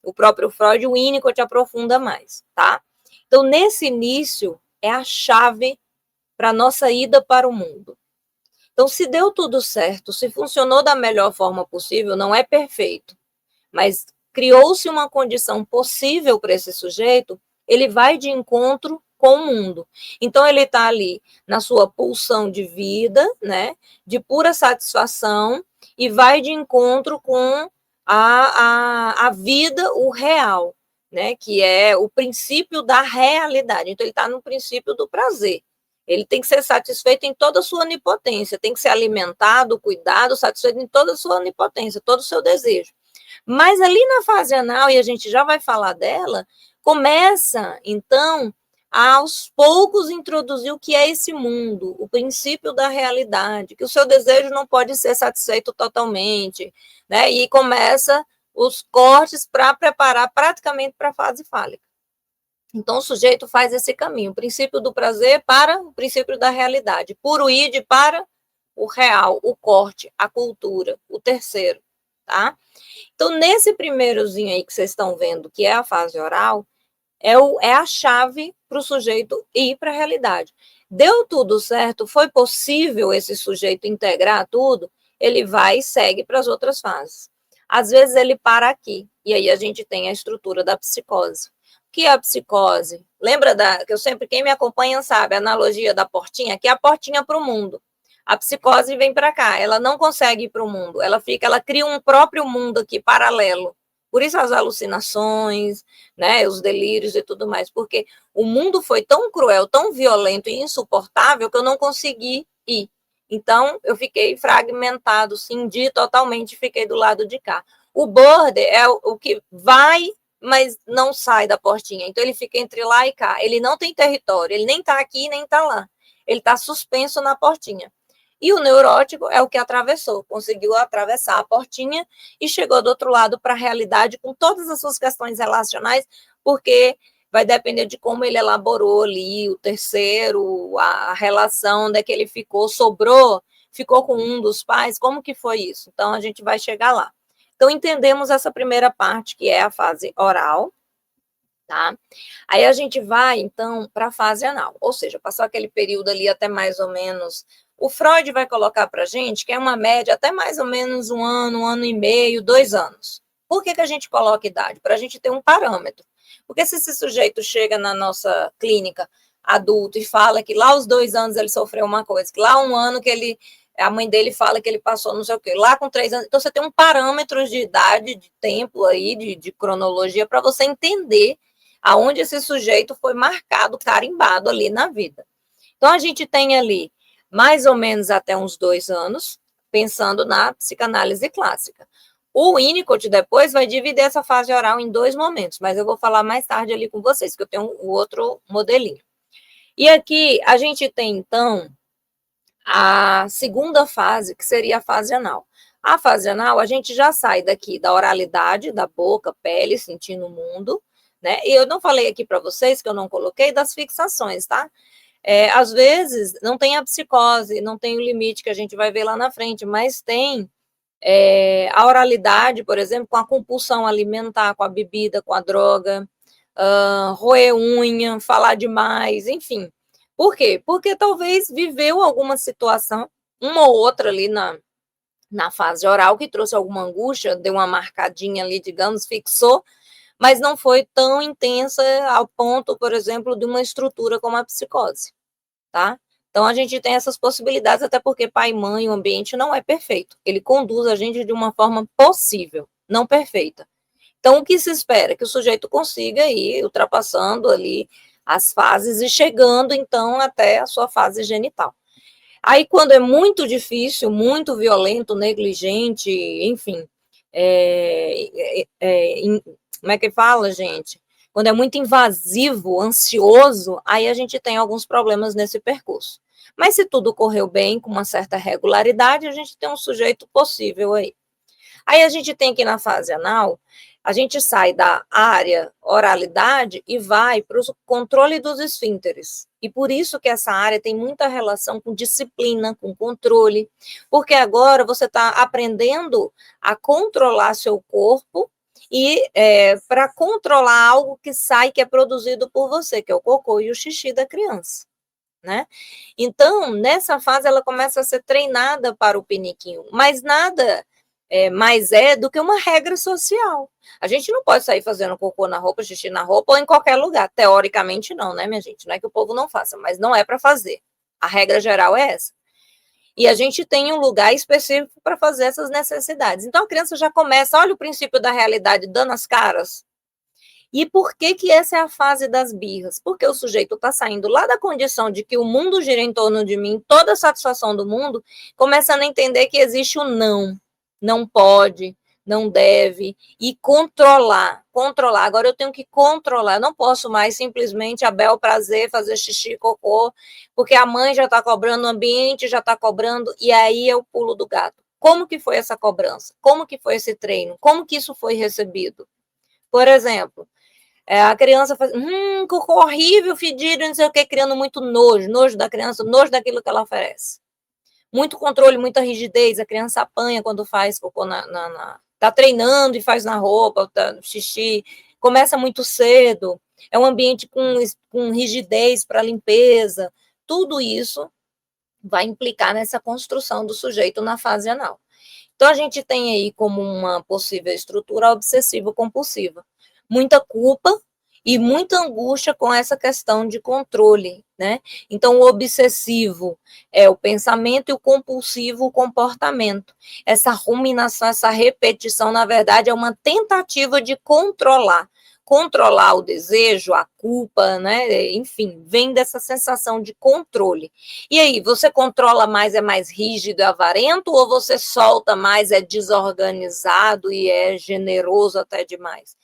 o próprio Freud, o Winnicott aprofunda mais, tá? Então, nesse início, é a chave para a nossa ida para o mundo. Então, se deu tudo certo, se funcionou da melhor forma possível, não é perfeito, mas criou-se uma condição possível para esse sujeito, ele vai de encontro com o mundo. Então, ele está ali na sua pulsão de vida, né, de pura satisfação, e vai de encontro com a vida, o real, né? Que é o princípio da realidade. Então, ele está no princípio do prazer. Ele tem que ser satisfeito em toda a sua onipotência, tem que ser alimentado, cuidado, satisfeito em toda a sua onipotência, todo o seu desejo. Mas ali na fase anal, e a gente já vai falar dela, começa, então, aos poucos introduzir o que é esse mundo, o princípio da realidade, que o seu desejo não pode ser satisfeito totalmente, né? E começa os cortes para preparar praticamente para a fase fálica. Então, o sujeito faz esse caminho, o princípio do prazer para o princípio da realidade, puro id para o real, o corte, a cultura, o terceiro, tá? Então, nesse primeirozinho aí que vocês estão vendo, que é a fase oral, é a chave para o sujeito ir para a realidade. Deu tudo certo, foi possível esse sujeito integrar tudo, ele vai e segue para as outras fases. Às vezes ele para aqui, e aí a gente tem a estrutura da psicose. O que é a psicose? Lembra que eu sempre, quem me acompanha sabe, a analogia da portinha, que é a portinha para o mundo. A psicose vem para cá, ela não consegue ir para o mundo, ela cria um próprio mundo aqui, paralelo. Por isso as alucinações, né, os delírios e tudo mais, porque o mundo foi tão cruel, tão violento e insuportável que eu não consegui ir. Então, eu fiquei fragmentado, cindi totalmente, fiquei do lado de cá. O border é o que vai, mas não sai da portinha. Então, ele fica entre lá e cá. Ele não tem território, ele nem está aqui, nem está lá. Ele está suspenso na portinha. E o neurótico é o que atravessou, conseguiu atravessar a portinha e chegou do outro lado para a realidade com todas as suas questões relacionais, porque vai depender de como ele elaborou ali o terceiro, a relação onde é que ele ficou, sobrou, ficou com um dos pais, como que foi isso? Então, a gente vai chegar lá. Então, entendemos essa primeira parte, que é a fase oral, tá? Aí a gente vai, então, para a fase anal, ou seja, passou aquele período ali até mais ou menos, o Freud vai colocar para a gente que é uma média até mais ou menos um ano e meio, 2 anos. Por que a gente coloca idade? Para a gente ter um parâmetro. Porque se esse sujeito chega na nossa clínica adulto e fala que lá aos 2 anos ele sofreu uma coisa, que lá um ano que a mãe dele fala que ele passou não sei o quê, lá com 3 anos, então você tem um parâmetro de idade, de tempo aí, de cronologia, para você entender aonde esse sujeito foi marcado, carimbado ali na vida. Então, a gente tem ali mais ou menos até uns 2 anos, pensando na psicanálise clássica. O Winnicott depois vai dividir essa fase oral em 2 momentos, mas eu vou falar mais tarde ali com vocês, que eu tenho o outro modelinho. E aqui a gente tem, então, a segunda fase, que seria a fase anal. A fase anal, a gente já sai daqui da oralidade, da boca, pele, sentindo o mundo, né? E eu não falei aqui para vocês, que eu não coloquei, das fixações, tá? Às vezes, não tem a psicose, não tem o limite que a gente vai ver lá na frente, mas tem a oralidade, por exemplo, com a compulsão alimentar, com a bebida, com a droga, roer unha, falar demais, enfim. Por quê? Porque talvez viveu alguma situação, uma ou outra ali na fase oral, que trouxe alguma angústia, deu uma marcadinha ali, digamos, fixou, mas não foi tão intensa ao ponto, por exemplo, de uma estrutura como a psicose, tá? Então, a gente tem essas possibilidades, até porque pai e mãe, o ambiente não é perfeito. Ele conduz a gente de uma forma possível, não perfeita. Então, o que se espera? Que o sujeito consiga ir ultrapassando ali as fases e chegando, então, até a sua fase genital. Aí, quando é muito difícil, muito violento, negligente, enfim, como é que fala, gente? Quando é muito invasivo, ansioso, aí a gente tem alguns problemas nesse percurso. Mas se tudo correu bem, com uma certa regularidade, a gente tem um sujeito possível aí. Aí a gente tem que na fase anal, a gente sai da área oralidade e vai para o controle dos esfínteres. E por isso que essa área tem muita relação com disciplina, com controle, porque agora você está aprendendo a controlar seu corpo e para controlar algo que sai, que é produzido por você, que é o cocô e o xixi da criança, né? Então, nessa fase, ela começa a ser treinada para o piniquinho, mas nada mais do que uma regra social. A gente não pode sair fazendo cocô na roupa, xixi na roupa ou em qualquer lugar. Teoricamente não, né, minha gente? Não é que o povo não faça, mas não é para fazer. A regra geral é essa. E a gente tem um lugar específico para fazer essas necessidades. Então a criança já começa, olha o princípio da realidade, dando as caras. E por que que essa é a fase das birras? Porque o sujeito está saindo lá da condição de que o mundo gira em torno de mim, toda a satisfação do mundo, começando a entender que existe o não, não pode, não deve, e controlar. Agora eu tenho que controlar, não posso mais simplesmente a bel prazer fazer xixi, cocô, porque a mãe já está cobrando, o ambiente já está cobrando, e aí é o pulo do gato. Como que foi essa cobrança? Como que foi esse treino? Como que isso foi recebido? Por exemplo, a criança faz, cocô horrível, fedido, não sei o que, criando muito nojo da criança, nojo daquilo que ela oferece. Muito controle, muita rigidez, a criança apanha quando faz cocô tá treinando e faz na roupa, tá, xixi, começa muito cedo, é um ambiente com rigidez para limpeza, tudo isso vai implicar nessa construção do sujeito na fase anal. Então, a gente tem aí como uma possível estrutura obsessivo-compulsiva. Muita culpa e muita angústia com essa questão de controle, né? Então, o obsessivo é o pensamento e o compulsivo o comportamento. Essa ruminação, essa repetição, na verdade, é uma tentativa de controlar o desejo, a culpa, né? Enfim, vem dessa sensação de controle. E aí, você controla mais, é mais rígido, é avarento, ou você solta mais, é desorganizado e é generoso até demais?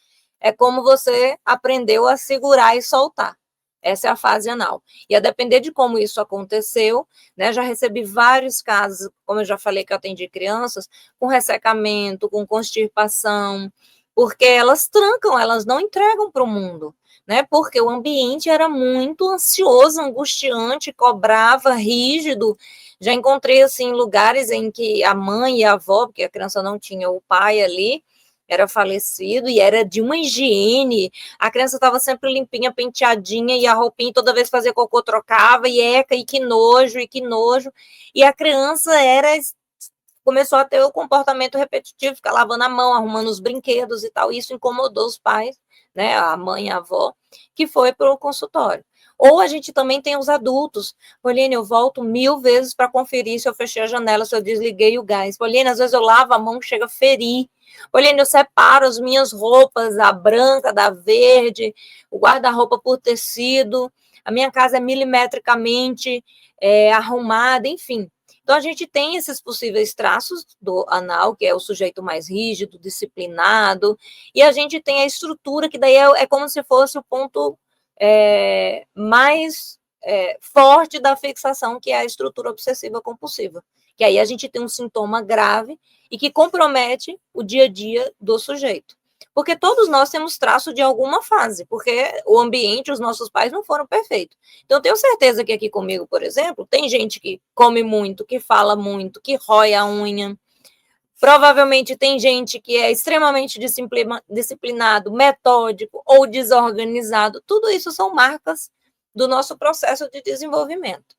É como você aprendeu a segurar e soltar. Essa é a fase anal. E a depender de como isso aconteceu, né? Já recebi vários casos, como eu já falei que eu atendi crianças, com ressecamento, com constipação, porque elas trancam, elas não entregam para o mundo, né? Porque o ambiente era muito ansioso, angustiante, cobrava, rígido. Já encontrei assim lugares em que a mãe e a avó, porque a criança não tinha o pai ali, era falecido e era de uma higiene. A criança estava sempre limpinha, penteadinha, e a roupinha toda vez que fazia cocô trocava, e eca, e que nojo, e que nojo. E a criança começou a ter o comportamento repetitivo, ficar lavando a mão, arrumando os brinquedos e tal. Isso incomodou os pais, né, a mãe e a avó, que foi para o consultório. Ou a gente também tem os adultos. Pauline, eu volto 1000 vezes para conferir se eu fechei a janela, se eu desliguei o gás. Pauline, às vezes eu lavo a mão, chega a ferir. Pauline, eu separo as minhas roupas, a branca da verde, o guarda-roupa por tecido. A minha casa é milimetricamente arrumada, enfim. Então, a gente tem esses possíveis traços do anal, que é o sujeito mais rígido, disciplinado, e a gente tem a estrutura, que daí é como se fosse o ponto mais forte da fixação, que é a estrutura obsessiva compulsiva. Que aí a gente tem um sintoma grave e que compromete o dia a dia do sujeito. Porque todos nós temos traço de alguma fase, porque o ambiente, os nossos pais não foram perfeitos. Então, eu tenho certeza que aqui comigo, por exemplo, tem gente que come muito, que fala muito, que rói a unha. Provavelmente tem gente que é extremamente disciplinado, metódico ou desorganizado. Tudo isso são marcas do nosso processo de desenvolvimento.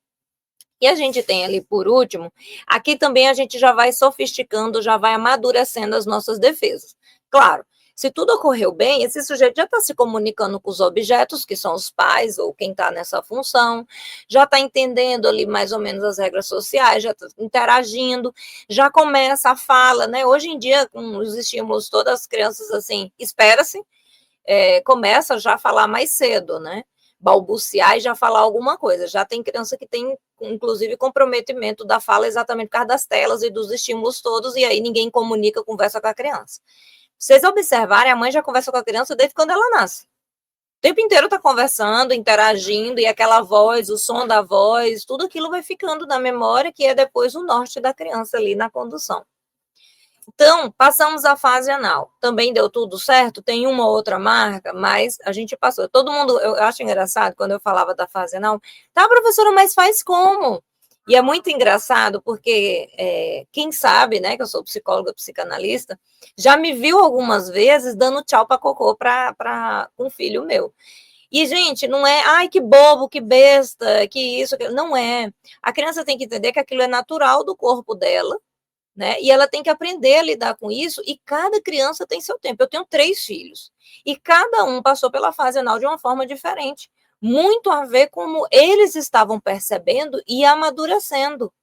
E a gente tem ali, por último, aqui também a gente já vai sofisticando, já vai amadurecendo as nossas defesas. Claro, se tudo ocorreu bem, esse sujeito já está se comunicando com os objetos, que são os pais ou quem está nessa função, já está entendendo ali mais ou menos as regras sociais, já está interagindo, já começa a fala, né? Hoje em dia, com os estímulos, todas as crianças, assim, espera-se, começa já a falar mais cedo, né? Balbuciar e já falar alguma coisa. Já tem criança que tem, inclusive, comprometimento da fala exatamente por causa das telas e dos estímulos todos, e aí ninguém comunica, conversa com a criança. Vocês observarem, a mãe já conversa com a criança desde quando ela nasce. O tempo inteiro está conversando, interagindo, e aquela voz, o som da voz, tudo aquilo vai ficando na memória, que é depois o norte da criança ali na condução. Então, passamos a fase anal. Também deu tudo certo? Tem uma outra marca, mas a gente passou. Todo mundo, eu acho engraçado, quando eu falava da fase anal, tá, professora, mas faz como? E é muito engraçado, porque quem sabe, né, que eu sou psicóloga, psicanalista, já me viu algumas vezes dando tchau para cocô para um filho meu. E, gente, não é, ai, que bobo, que besta, que isso, que... não é. A criança tem que entender que aquilo é natural do corpo dela, né? E ela tem que aprender a lidar com isso, e cada criança tem seu tempo. Eu tenho 3 filhos, e cada um passou pela fase anal de uma forma diferente, muito a ver como eles estavam percebendo e amadurecendo.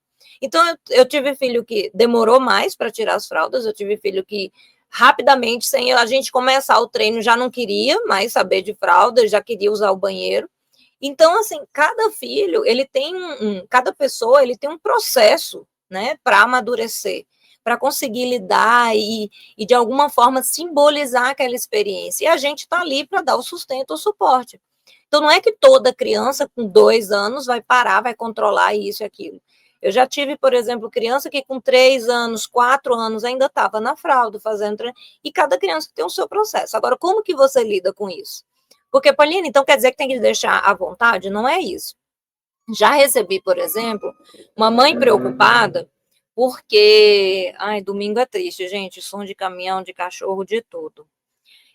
Então, eu tive filho que demorou mais para tirar as fraldas, eu tive filho que rapidamente, sem a gente começar o treino, já não queria mais saber de fralda, já queria usar o banheiro. Então, assim, cada filho, ele tem cada pessoa, ele tem um processo, né, para amadurecer, para conseguir lidar e, de alguma forma, simbolizar aquela experiência. E a gente está ali para dar o sustento, o suporte. Então, não é que toda criança com 2 anos vai parar, vai controlar isso e aquilo. Eu já tive, por exemplo, criança que com 3 anos, 4 anos ainda estava na fralda, fazendo treino, e cada criança tem o seu processo. Agora, como que você lida com isso? Porque, Pauline, então quer dizer que tem que deixar à vontade? Não é isso. Já recebi, por exemplo, uma mãe preocupada porque, ai, domingo é triste, gente, som de caminhão, de cachorro, de tudo.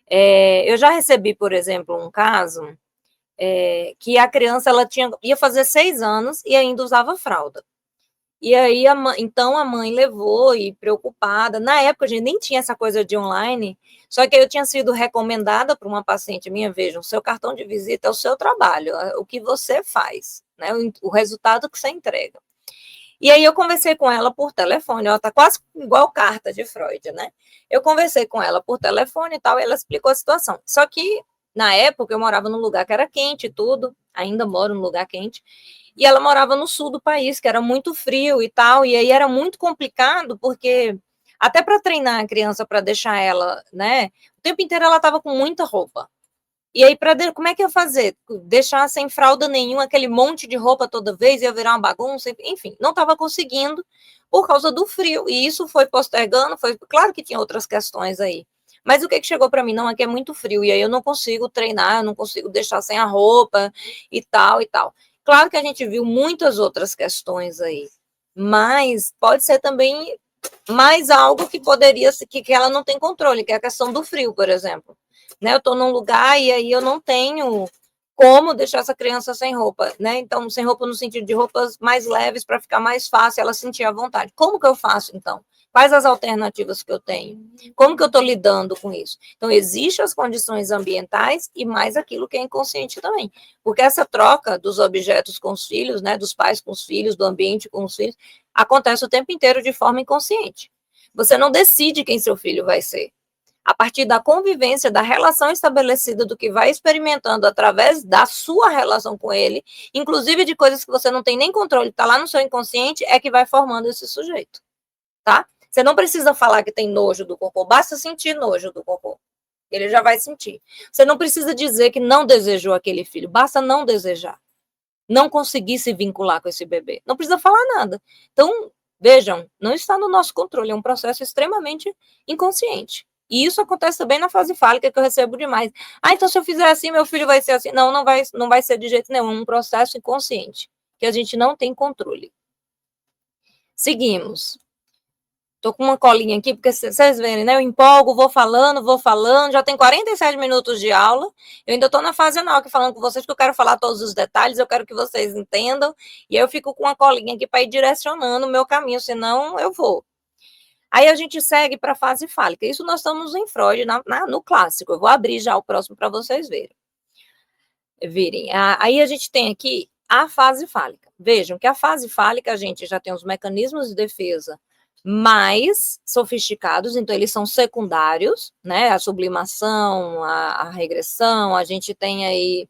Eu já recebi, por exemplo, um caso que a criança ela ia fazer 6 anos e ainda usava fralda. E aí, então a mãe levou e preocupada. Na época, a gente nem tinha essa coisa de online, só que eu tinha sido recomendada por uma paciente minha. Vejam, seu cartão de visita é o seu trabalho, o que você faz, né? O resultado que você entrega. E aí eu conversei com ela por telefone, ela tá quase igual carta de Freud, né? Eu conversei com ela por telefone e tal, e ela explicou a situação. Só que, na época, eu morava num lugar que era quente e tudo, ainda moro num lugar quente, e ela morava no sul do país, que era muito frio e tal, e aí era muito complicado, porque até para treinar a criança, para deixar ela, né, o tempo inteiro ela estava com muita roupa. E aí, como é que ia fazer? Deixar sem fralda nenhuma, aquele monte de roupa toda vez, ia virar uma bagunça, enfim, não estava conseguindo por causa do frio. E isso foi postergando, claro que tinha outras questões aí. Mas o que chegou para mim? Não, aqui é muito frio, e aí eu não consigo treinar, eu não consigo deixar sem a roupa e tal e tal. Claro que a gente viu muitas outras questões aí, mas pode ser também mais algo que poderia ser, que ela não tem controle, que é a questão do frio, por exemplo. Né? Eu estou num lugar e aí eu não tenho como deixar essa criança sem roupa, né? Então, sem roupa no sentido de roupas mais leves para ficar mais fácil ela sentir à vontade. Como que eu faço, então? Quais as alternativas que eu tenho? Como que eu estou lidando com isso? Então, existem as condições ambientais e mais aquilo que é inconsciente também. Porque essa troca dos objetos com os filhos, né, dos pais com os filhos, do ambiente com os filhos, acontece o tempo inteiro de forma inconsciente. Você não decide quem seu filho vai ser. A partir da convivência, da relação estabelecida, do que vai experimentando através da sua relação com ele, inclusive de coisas que você não tem nem controle, está lá no seu inconsciente, é que vai formando esse sujeito, tá? Você não precisa falar que tem nojo do cocô, basta sentir nojo do cocô. Ele já vai sentir. Você não precisa dizer que não desejou aquele filho, basta não desejar. Não conseguir se vincular com esse bebê. Não precisa falar nada. Então, vejam, não está no nosso controle, é um processo extremamente inconsciente. E isso acontece também na fase fálica, que eu recebo demais. Ah, então se eu fizer assim, meu filho vai ser assim. Não, não vai ser de jeito nenhum, é um processo inconsciente, que a gente não tem controle. Seguimos. Tô com uma colinha aqui, porque vocês verem, né? Eu empolgo, vou falando. Já tem 47 minutos de aula. Eu ainda tô na fase anal aqui falando com vocês, que eu quero falar todos os detalhes, eu quero que vocês entendam. E aí eu fico com uma colinha aqui para ir direcionando o meu caminho, senão eu vou. Aí a gente segue para a fase fálica. Isso nós estamos em Freud, no clássico. Eu vou abrir já o próximo para vocês virem. Aí a gente tem aqui a fase fálica. Vejam que a fase fálica, a gente já tem os mecanismos de defesa mais sofisticados, então eles são secundários, né? A sublimação, a regressão, a gente tem aí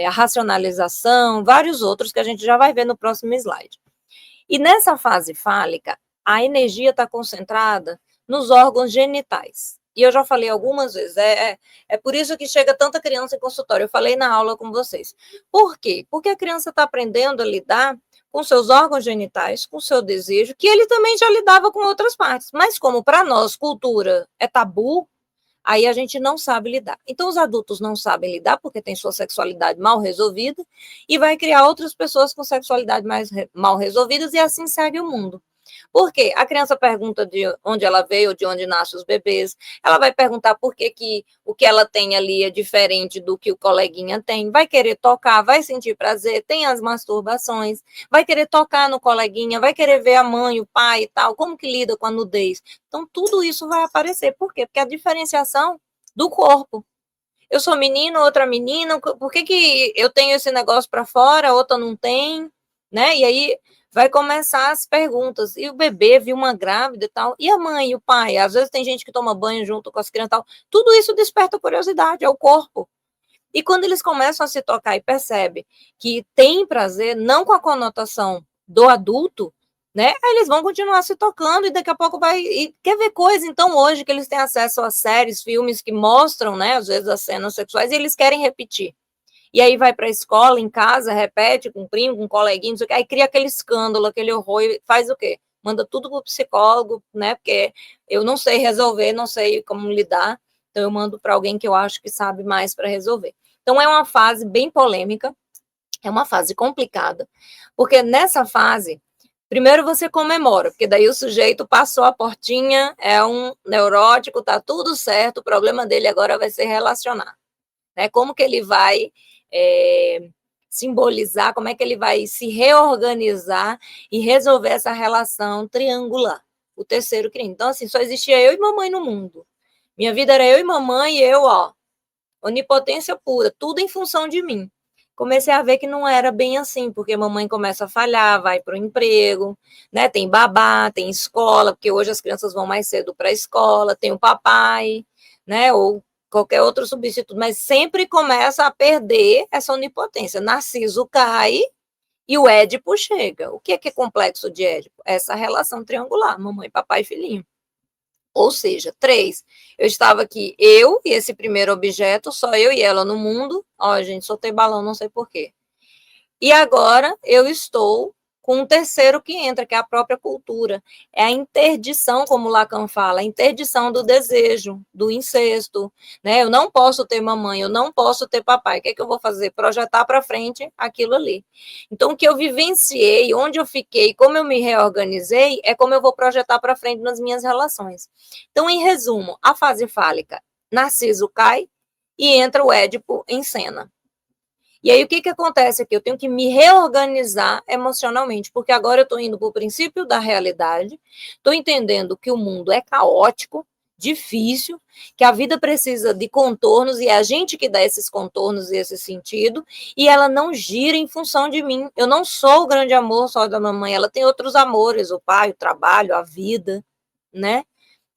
a racionalização, vários outros que a gente já vai ver no próximo slide. E nessa fase fálica, a energia está concentrada nos órgãos genitais. E eu já falei algumas vezes, é por isso que chega tanta criança em consultório. Eu falei na aula com vocês. Por quê? Porque a criança está aprendendo a lidar com seus órgãos genitais, com seu desejo, que ele também já lidava com outras partes. Mas como para nós, cultura é tabu, aí a gente não sabe lidar. Então, os adultos não sabem lidar porque tem sua sexualidade mal resolvida e vai criar outras pessoas com sexualidade mal resolvidas e assim segue o mundo. Por quê? A criança pergunta de onde ela veio, de onde nascem os bebês, ela vai perguntar por que o que ela tem ali é diferente do que o coleguinha tem, vai querer tocar, vai sentir prazer, tem as masturbações, vai querer tocar no coleguinha, vai querer ver a mãe, o pai e tal, como que lida com a nudez. Então, tudo isso vai aparecer. Por quê? Porque a diferenciação do corpo. Eu sou menino, outra menina, por que eu tenho esse negócio para fora, outra não tem? né? E aí vai começar as perguntas. E o bebê viu uma grávida e tal. E a mãe e o pai? Às vezes tem gente que toma banho junto com as crianças e tal. Tudo isso desperta curiosidade, é o corpo. E quando eles começam a se tocar e percebem que tem prazer, não com a conotação do adulto, né? Aí eles vão continuar se tocando e daqui a pouco vai. E quer ver coisa? Então, hoje que eles têm acesso a séries, filmes que mostram, né, às vezes, as cenas sexuais, e eles querem repetir. E aí vai para a escola, em casa, repete com o primo, com o coleguinho, não sei o que, aí cria aquele escândalo, aquele horror, e faz o quê? Manda tudo para o psicólogo, né? Porque eu não sei resolver, não sei como lidar, então eu mando para alguém que eu acho que sabe mais para resolver. Então é uma fase bem polêmica, é uma fase complicada, porque nessa fase, primeiro você comemora, porque daí o sujeito passou a portinha, é um neurótico, tá tudo certo, o problema dele agora vai ser relacionar, né? Como que ele vai simbolizar, como é que ele vai se reorganizar e resolver essa relação triangular, o terceiro crime. Então, assim, só existia eu e mamãe no mundo. Minha vida era eu e mamãe e eu, ó, onipotência pura, tudo em função de mim. Comecei a ver que não era bem assim, porque mamãe começa a falhar, vai para o emprego, né? Tem babá, tem escola, porque hoje as crianças vão mais cedo para a escola, tem o papai, né? Ou qualquer outro substituto, mas sempre começa a perder essa onipotência. Narciso cai e o Édipo chega. O que é complexo de Édipo? Essa relação triangular, mamãe, papai e filhinho. Ou seja, 3, eu estava aqui, eu e esse primeiro objeto, só eu e ela no mundo. Ó, gente, soltei balão, não sei porquê. E agora eu estou com um terceiro que entra, que é a própria cultura. É a interdição, como Lacan fala, a interdição do desejo, do incesto. Né? Eu não posso ter mamãe, eu não posso ter papai. O que é que eu vou fazer? Projetar para frente aquilo ali. Então, o que eu vivenciei, onde eu fiquei, como eu me reorganizei, é como eu vou projetar para frente nas minhas relações. Então, em resumo, a fase fálica, Narciso cai e entra o Édipo em cena. E aí, o que acontece aqui? Eu tenho que me reorganizar emocionalmente, porque agora eu estou indo para o princípio da realidade, estou entendendo que o mundo é caótico, difícil, que a vida precisa de contornos, e é a gente que dá esses contornos e esse sentido, e ela não gira em função de mim. Eu não sou o grande amor só da mamãe, ela tem outros amores, o pai, o trabalho, a vida, né?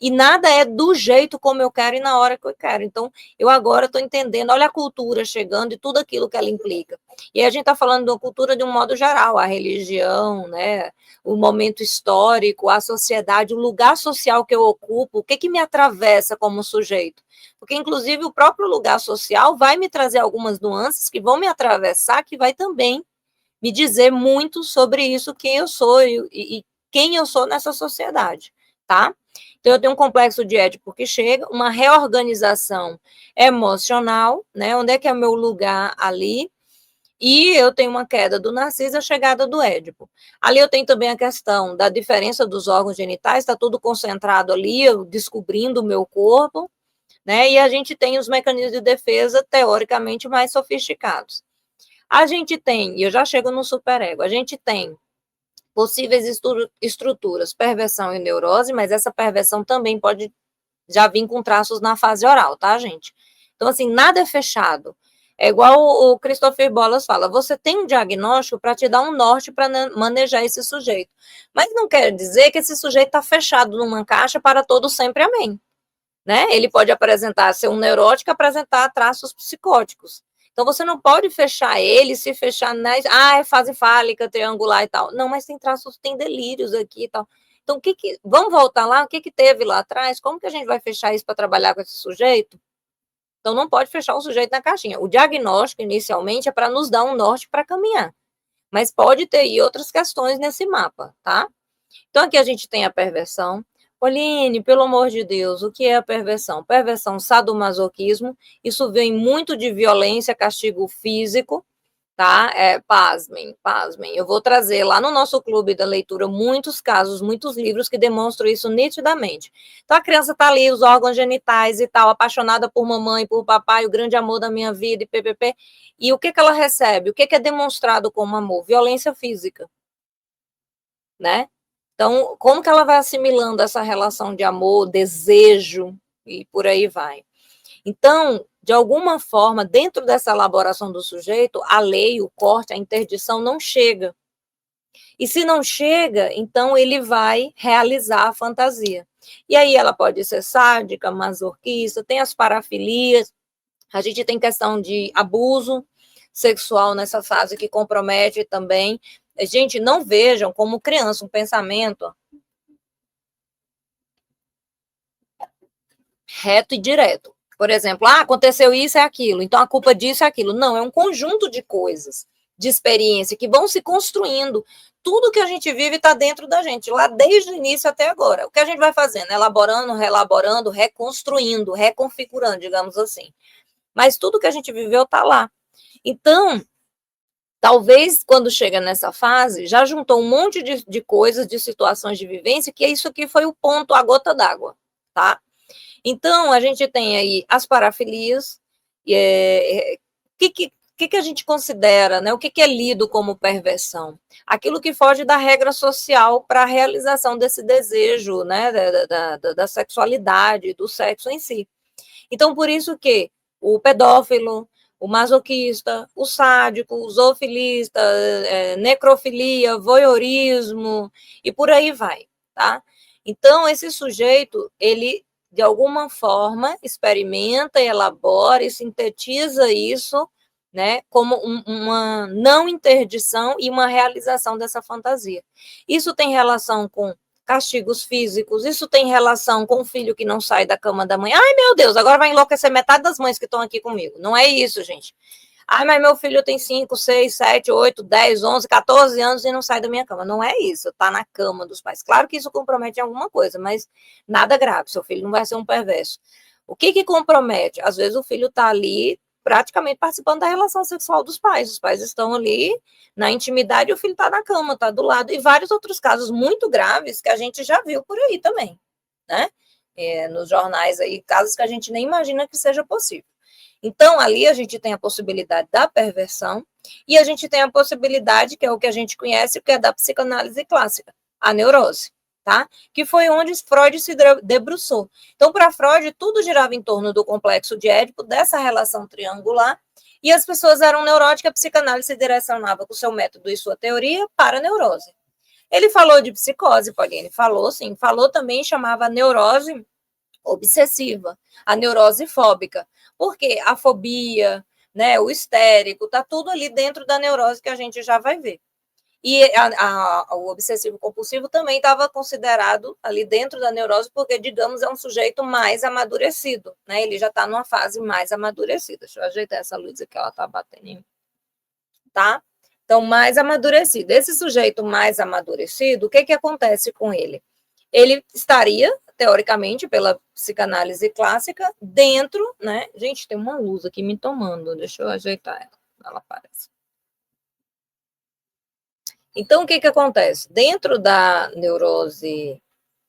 E nada é do jeito como eu quero e na hora que eu quero. Então, eu agora estou entendendo, olha a cultura chegando e tudo aquilo que ela implica. E aí a gente está falando da cultura de um modo geral, a religião, né, o momento histórico, a sociedade, o lugar social que eu ocupo, o que, que me atravessa como sujeito. Porque, inclusive, o próprio lugar social vai me trazer algumas nuances que vão me atravessar, que vai também me dizer muito sobre isso, quem eu sou e quem eu sou nessa sociedade, tá? Então, eu tenho um complexo de Édipo que chega, uma reorganização emocional, né? Onde é que é o meu lugar ali? E eu tenho uma queda do Narciso, a chegada do Édipo. Ali eu tenho também a questão da diferença dos órgãos genitais, está tudo concentrado ali, eu descobrindo o meu corpo, né? E a gente tem os mecanismos de defesa teoricamente mais sofisticados. A gente tem, e eu já chego no superego, a gente tem possíveis estruturas, perversão e neurose, mas essa perversão também pode já vir com traços na fase oral, tá, gente? Então, assim, nada é fechado. É igual o Christopher Bolas fala, você tem um diagnóstico para te dar um norte para manejar esse sujeito. Mas não quer dizer que esse sujeito está fechado numa caixa para todo sempre, amém. Né? Ele pode apresentar, ser um neurótico, apresentar traços psicóticos. Então, você não pode fechar ele, se fechar é fase fálica, triangular e tal. Não, mas tem traços, tem delírios aqui e tal. Então, vamos voltar lá? O que teve lá atrás? Como que a gente vai fechar isso para trabalhar com esse sujeito? Então, não pode fechar o sujeito na caixinha. O diagnóstico, inicialmente, é para nos dar um norte para caminhar. Mas pode ter aí outras questões nesse mapa, tá? Então, aqui a gente tem a perversão. Oline, pelo amor de Deus, o que é a perversão? Perversão, sadomasoquismo, isso vem muito de violência, castigo físico, tá? Pasmem, pasmem. Eu vou trazer lá no nosso clube da leitura muitos casos, muitos livros que demonstram isso nitidamente. Então, a criança tá ali, os órgãos genitais e tal, apaixonada por mamãe, por papai, o grande amor da minha vida e ppp. E o que ela recebe? O que é demonstrado como amor? Violência física, né? Então, como que ela vai assimilando essa relação de amor, desejo e por aí vai? Então, de alguma forma, dentro dessa elaboração do sujeito, a lei, o corte, a interdição não chega. E se não chega, então ele vai realizar a fantasia. E aí ela pode ser sádica, masoquista, tem as parafilias, a gente tem questão de abuso sexual nessa fase que compromete também. Gente, não vejam como criança um pensamento reto e direto. Por exemplo, aconteceu isso e aquilo, então a culpa disso é aquilo. Não, é um conjunto de coisas, de experiência, que vão se construindo. Tudo que a gente vive está dentro da gente, lá desde o início até agora. O que a gente vai fazendo? Elaborando, relaborando, reconstruindo, reconfigurando, digamos assim. Mas tudo que a gente viveu está lá. Então, talvez quando chega nessa fase, já juntou um monte de coisas, de situações de vivência, que isso aqui foi o ponto, a gota d'água, tá? Então, a gente tem aí as parafilias, que a gente considera, né? O que é lido como perversão? Aquilo que foge da regra social para a realização desse desejo, né? Da sexualidade, do sexo em si. Então, por isso que o pedófilo, o masoquista, o sádico, o zoofilista, necrofilia, voyeurismo, e por aí vai, tá? Então, esse sujeito, ele, de alguma forma, experimenta, elabora e sintetiza isso, né, como uma não interdição e uma realização dessa fantasia. Isso tem relação com castigos físicos, isso tem relação com o filho que não sai da cama da mãe. Ai, meu Deus, agora vai enlouquecer metade das mães que estão aqui comigo. Não é isso, gente. Ai, mas meu filho tem 5, 6, 7, 8, 10, 11, 14 anos e não sai da minha cama. Não é isso, tá na cama dos pais. Claro que isso compromete alguma coisa, mas nada grave, seu filho não vai ser um perverso. O que compromete? Às vezes o filho tá ali praticamente participando da relação sexual dos pais. Os pais estão ali na intimidade e o filho está na cama, está do lado. E vários outros casos muito graves que a gente já viu por aí também, né? Nos jornais aí, casos que a gente nem imagina que seja possível. Então, ali a gente tem a possibilidade da perversão e a gente tem a possibilidade, que é o que a gente conhece, que é da psicanálise clássica, a neurose, tá? Que foi onde Freud se debruçou. Então, para Freud, tudo girava em torno do complexo de Édipo, dessa relação triangular, e as pessoas eram neuróticas, a psicanálise se direcionava com seu método e sua teoria para a neurose. Ele falou de psicose, Pauline, falou sim, falou também, chamava a neurose obsessiva, a neurose fóbica, porque a fobia, né, o histérico, tá tudo ali dentro da neurose que a gente já vai ver. E o obsessivo compulsivo também estava considerado ali dentro da neurose, porque, digamos, é um sujeito mais amadurecido, né? Ele já está numa fase mais amadurecida. Deixa eu ajeitar essa luz aqui, ela está batendo em mim. Tá? Então, mais amadurecido. Esse sujeito mais amadurecido, o que acontece com ele? Ele estaria, teoricamente, pela psicanálise clássica, dentro, né? Gente, tem uma luz aqui me tomando, deixa eu ajeitar ela, ela aparece. Então, o que acontece? Dentro da neurose,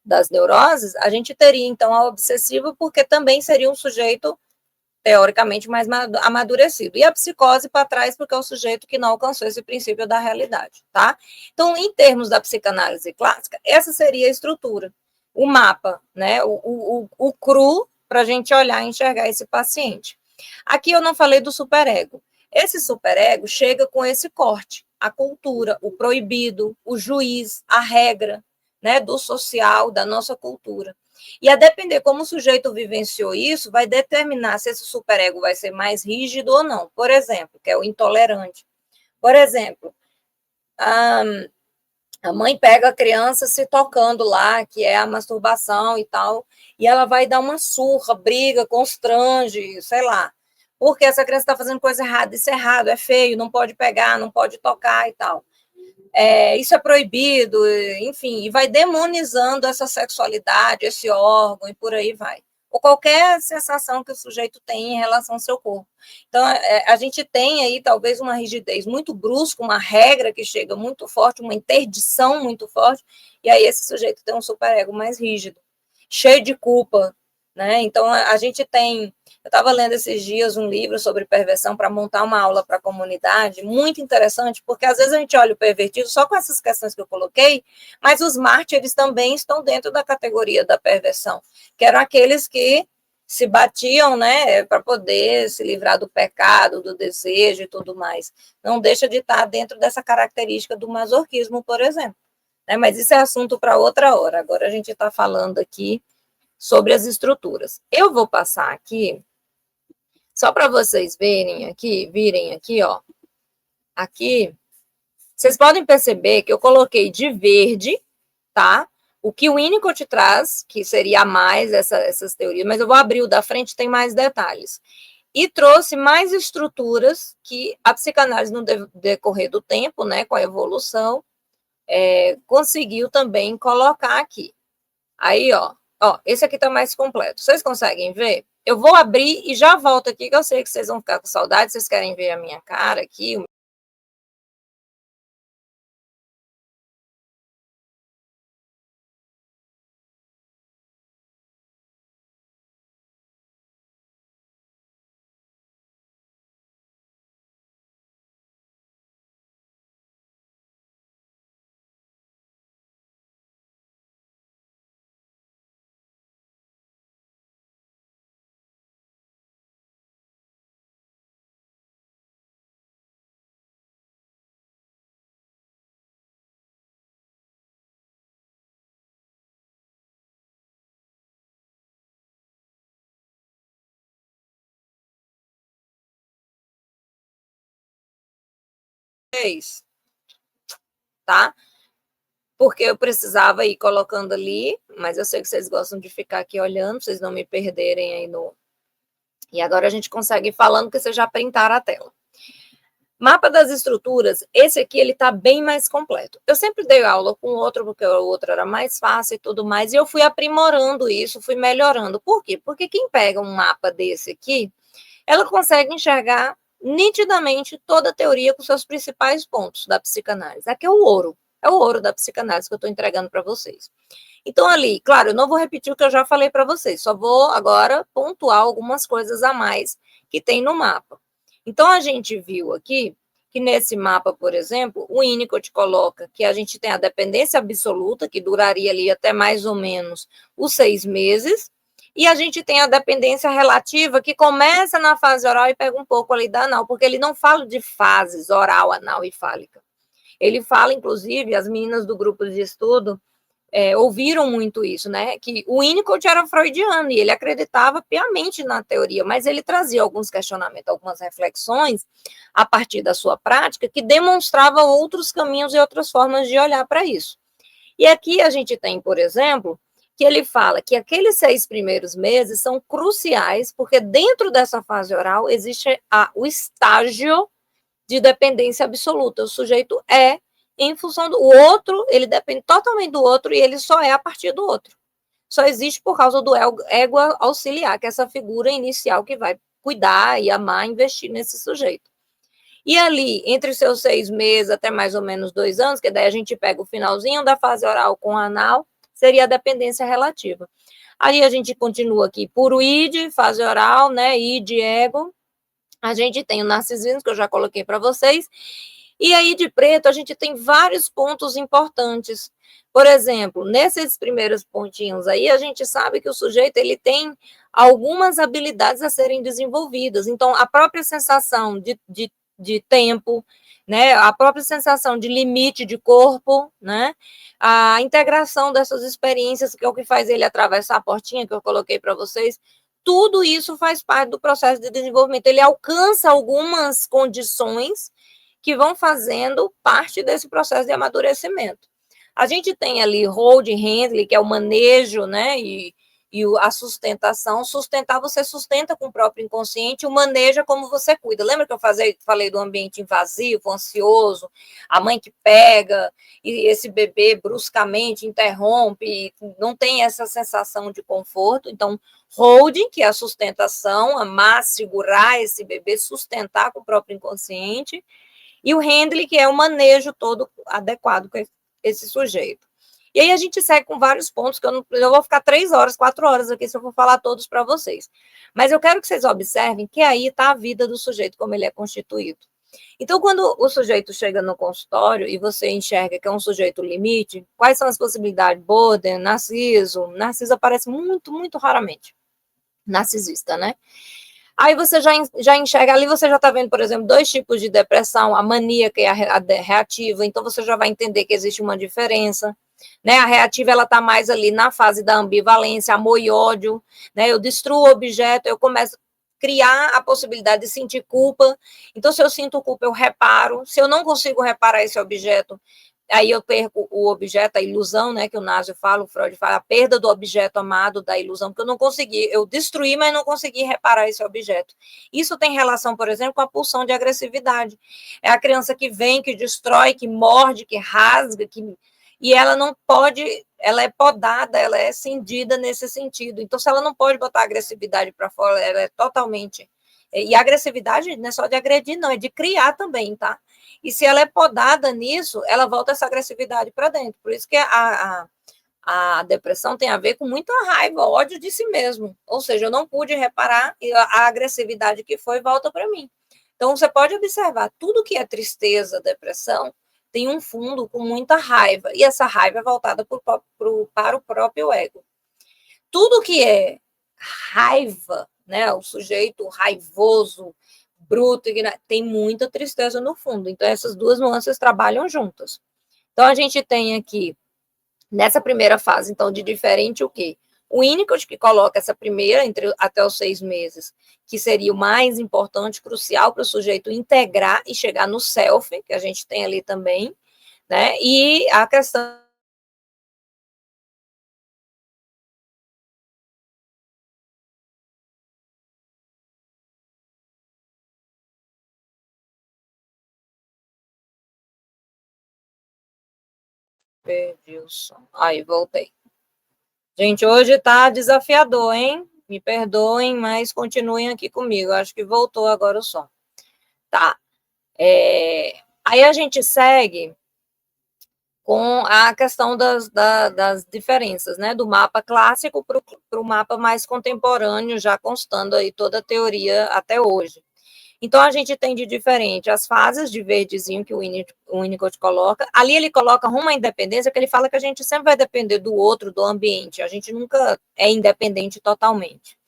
das neuroses, a gente teria, então, a obsessiva, porque também seria um sujeito, teoricamente, mais amadurecido. E a psicose para trás, porque é o sujeito que não alcançou esse princípio da realidade, tá? Então, em termos da psicanálise clássica, essa seria a estrutura. O mapa, né? O cru, para a gente olhar e enxergar esse paciente. Aqui eu não falei do superego. Esse superego chega com esse corte, a cultura, o proibido, o juiz, a regra, né, do social, da nossa cultura. E a depender como o sujeito vivenciou isso, vai determinar se esse superego vai ser mais rígido ou não. Por exemplo, que é o intolerante. Por exemplo, a mãe pega a criança se tocando lá, que é a masturbação e tal, e ela vai dar uma surra, briga, constrange, sei lá. Porque essa criança está fazendo coisa errada, isso é errado, é feio, não pode pegar, não pode tocar e tal. Isso é proibido, enfim, e vai demonizando essa sexualidade, esse órgão, e por aí vai. Ou qualquer sensação que o sujeito tem em relação ao seu corpo. Então, a gente tem aí talvez uma rigidez muito brusca, uma regra que chega muito forte, uma interdição muito forte, e aí esse sujeito tem um superego mais rígido, cheio de culpa, né? Então, a gente tem... Eu estava lendo esses dias um livro sobre perversão para montar uma aula para a comunidade, muito interessante, porque às vezes a gente olha o pervertido só com essas questões que eu coloquei, mas os mártires também estão dentro da categoria da perversão, que eram aqueles que se batiam, né, para poder se livrar do pecado, do desejo e tudo mais. Não deixa de estar dentro dessa característica do masoquismo, por exemplo. Né? Mas isso é assunto para outra hora. Agora a gente está falando aqui sobre as estruturas. Eu vou passar aqui, só para vocês virem aqui, ó. Aqui, vocês podem perceber que eu coloquei de verde, tá? O que o Winnicott traz, que seria a mais essas teorias, mas eu vou abrir o da frente, tem mais detalhes. E trouxe mais estruturas que a psicanálise, no decorrer do tempo, né, com a evolução, conseguiu também colocar aqui. Aí, ó, esse aqui tá mais completo. Vocês conseguem ver? Eu vou abrir e já volto aqui, que eu sei que vocês vão ficar com saudade, vocês querem ver a minha cara aqui. Tá? Porque eu precisava ir colocando ali, mas eu sei que vocês gostam de ficar aqui olhando, vocês não me perderem aí no. E agora a gente consegue ir falando, que vocês já printaram a tela. Mapa das estruturas, esse aqui ele está bem mais completo. Eu sempre dei aula com outro, porque o outro era mais fácil e tudo mais, e eu fui aprimorando isso, fui melhorando. Por quê? Porque quem pega um mapa desse aqui, ela consegue enxergar nitidamente toda a teoria com seus principais pontos da psicanálise. Aqui é o ouro da psicanálise que eu estou entregando para vocês. Então, ali, claro, eu não vou repetir o que eu já falei para vocês, só vou agora pontuar algumas coisas a mais que tem no mapa. Então, a gente viu aqui que nesse mapa, por exemplo, o Winnicott coloca que a gente tem a dependência absoluta, que duraria ali até mais ou menos os 6 meses, e a gente tem a dependência relativa, que começa na fase oral e pega um pouco ali da anal, porque ele não fala de fases oral, anal e fálica. Ele fala, inclusive, as meninas do grupo de estudo ouviram muito isso, né? Que o Winnicott era freudiano e ele acreditava piamente na teoria, mas ele trazia alguns questionamentos, algumas reflexões a partir da sua prática que demonstrava outros caminhos e outras formas de olhar para isso. E aqui a gente tem, por exemplo, que ele fala que aqueles 6 primeiros meses são cruciais, porque dentro dessa fase oral existe o estágio de dependência absoluta. O sujeito em função do outro, ele depende totalmente do outro e ele só é a partir do outro. Só existe por causa do ego auxiliar, que é essa figura inicial que vai cuidar e amar, investir nesse sujeito. E ali, entre os seus 6 meses até mais ou menos 2 anos, que daí a gente pega o finalzinho da fase oral com anal, seria a dependência relativa. Aí a gente continua aqui, puro id, fase oral, né, id, ego. A gente tem o narcisismo, que eu já coloquei para vocês, e aí de preto a gente tem vários pontos importantes. Por exemplo, nesses primeiros pontinhos aí, a gente sabe que o sujeito ele tem algumas habilidades a serem desenvolvidas. Então, a própria sensação de tempo, né, a própria sensação de limite de corpo, né, a integração dessas experiências, que é o que faz ele atravessar a portinha que eu coloquei para vocês, tudo isso faz parte do processo de desenvolvimento. Ele alcança algumas condições que vão fazendo parte desse processo de amadurecimento. A gente tem ali Hold Handley, que é o manejo, né, e a sustentação. Sustentar, você sustenta com o próprio inconsciente, o manejo é como você cuida. Lembra que eu falei do ambiente invasivo, ansioso, a mãe que pega, e esse bebê bruscamente interrompe, não tem essa sensação de conforto. Então, holding, que é a sustentação, amar, segurar esse bebê, sustentar com o próprio inconsciente, e o handling, que é o manejo todo adequado com esse sujeito. E aí a gente segue com vários pontos, que eu vou ficar 3 horas, 4 horas aqui, se eu for falar todos para vocês. Mas eu quero que vocês observem que aí está a vida do sujeito, como ele é constituído. Então, quando o sujeito chega no consultório e você enxerga que é um sujeito limite, quais são as possibilidades? Border, narciso. Narciso aparece muito, muito raramente. narcisista, né? Aí você já enxerga ali, você já está vendo, por exemplo, dois tipos de depressão, a maníaca e a reativa, então você já vai entender que existe uma diferença. Né? A reativa ela está mais ali na fase da ambivalência, amor e ódio, né? Eu destruo o objeto, eu começo a criar a possibilidade de sentir culpa. Então, se eu sinto culpa, eu reparo. Se eu não consigo reparar esse objeto, aí eu perco o objeto, a ilusão, né, que o Naso fala, o Freud fala, a perda do objeto amado, da ilusão, porque eu não consegui, eu destruí, mas não consegui reparar esse objeto. Isso tem relação, por exemplo, com a pulsão de agressividade. É a criança que vem, que destrói, que morde, que rasga, e ela não pode, ela é podada, ela é cindida nesse sentido. Então, se ela não pode botar a agressividade para fora, ela é totalmente... E a agressividade não é só de agredir, não, é de criar também, tá? E se ela é podada nisso, ela volta essa agressividade para dentro. Por isso que a depressão tem a ver com muita raiva, ódio de si mesmo. Ou seja, eu não pude reparar e a agressividade que foi volta para mim. Então, você pode observar, tudo que é tristeza, depressão, tem um fundo com muita raiva. E essa raiva é voltada para o próprio ego. Tudo que é raiva, né, o sujeito raivoso, bruto, tem muita tristeza no fundo. Então, essas duas nuances trabalham juntas. Então, a gente tem aqui, nessa primeira fase, então, de diferente o quê? O Winnicott, que coloca essa primeira, até os 6 meses, que seria o mais importante, crucial para o sujeito integrar e chegar no self, que a gente tem ali também, né? E a questão perdi o som. Aí, voltei. Gente, hoje tá desafiador, hein? Me perdoem, mas continuem aqui comigo. Acho que voltou agora o som. Tá. Aí a gente segue com a questão das diferenças, né? Do mapa clássico para o mapa mais contemporâneo, já constando aí toda a teoria até hoje. Então, a gente tem de diferente as fases de verdezinho que o Winnicott coloca. Ali ele coloca rumo à independência, que ele fala que a gente sempre vai depender do outro, do ambiente. A gente nunca é independente totalmente.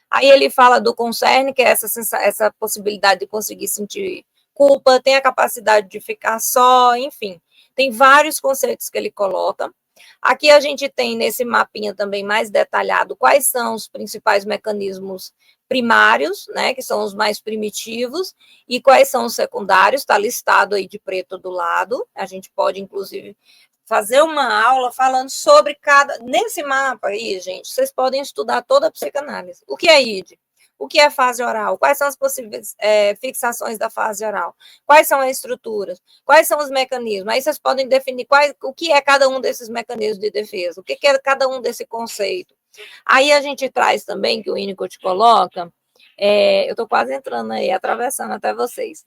Aí ele fala do concerne, que é essa possibilidade de conseguir sentir culpa, tem a capacidade de ficar só, enfim. Tem vários conceitos que ele coloca. Aqui a gente tem nesse mapinha também mais detalhado quais são os principais mecanismos primários, né, que são os mais primitivos, e quais são os secundários, está listado aí de preto do lado. A gente pode, inclusive, fazer uma aula falando sobre cada... Nesse mapa aí, gente, vocês podem estudar toda a psicanálise. O que é ID? O que é fase oral? Quais são as possíveis fixações da fase oral? Quais são as estruturas? Quais são os mecanismos? Aí vocês podem definir o que é cada um desses mecanismos de defesa, o que é cada um desse conceito. Aí a gente traz também, que o Winnicott coloca, eu estou quase entrando aí, atravessando até vocês.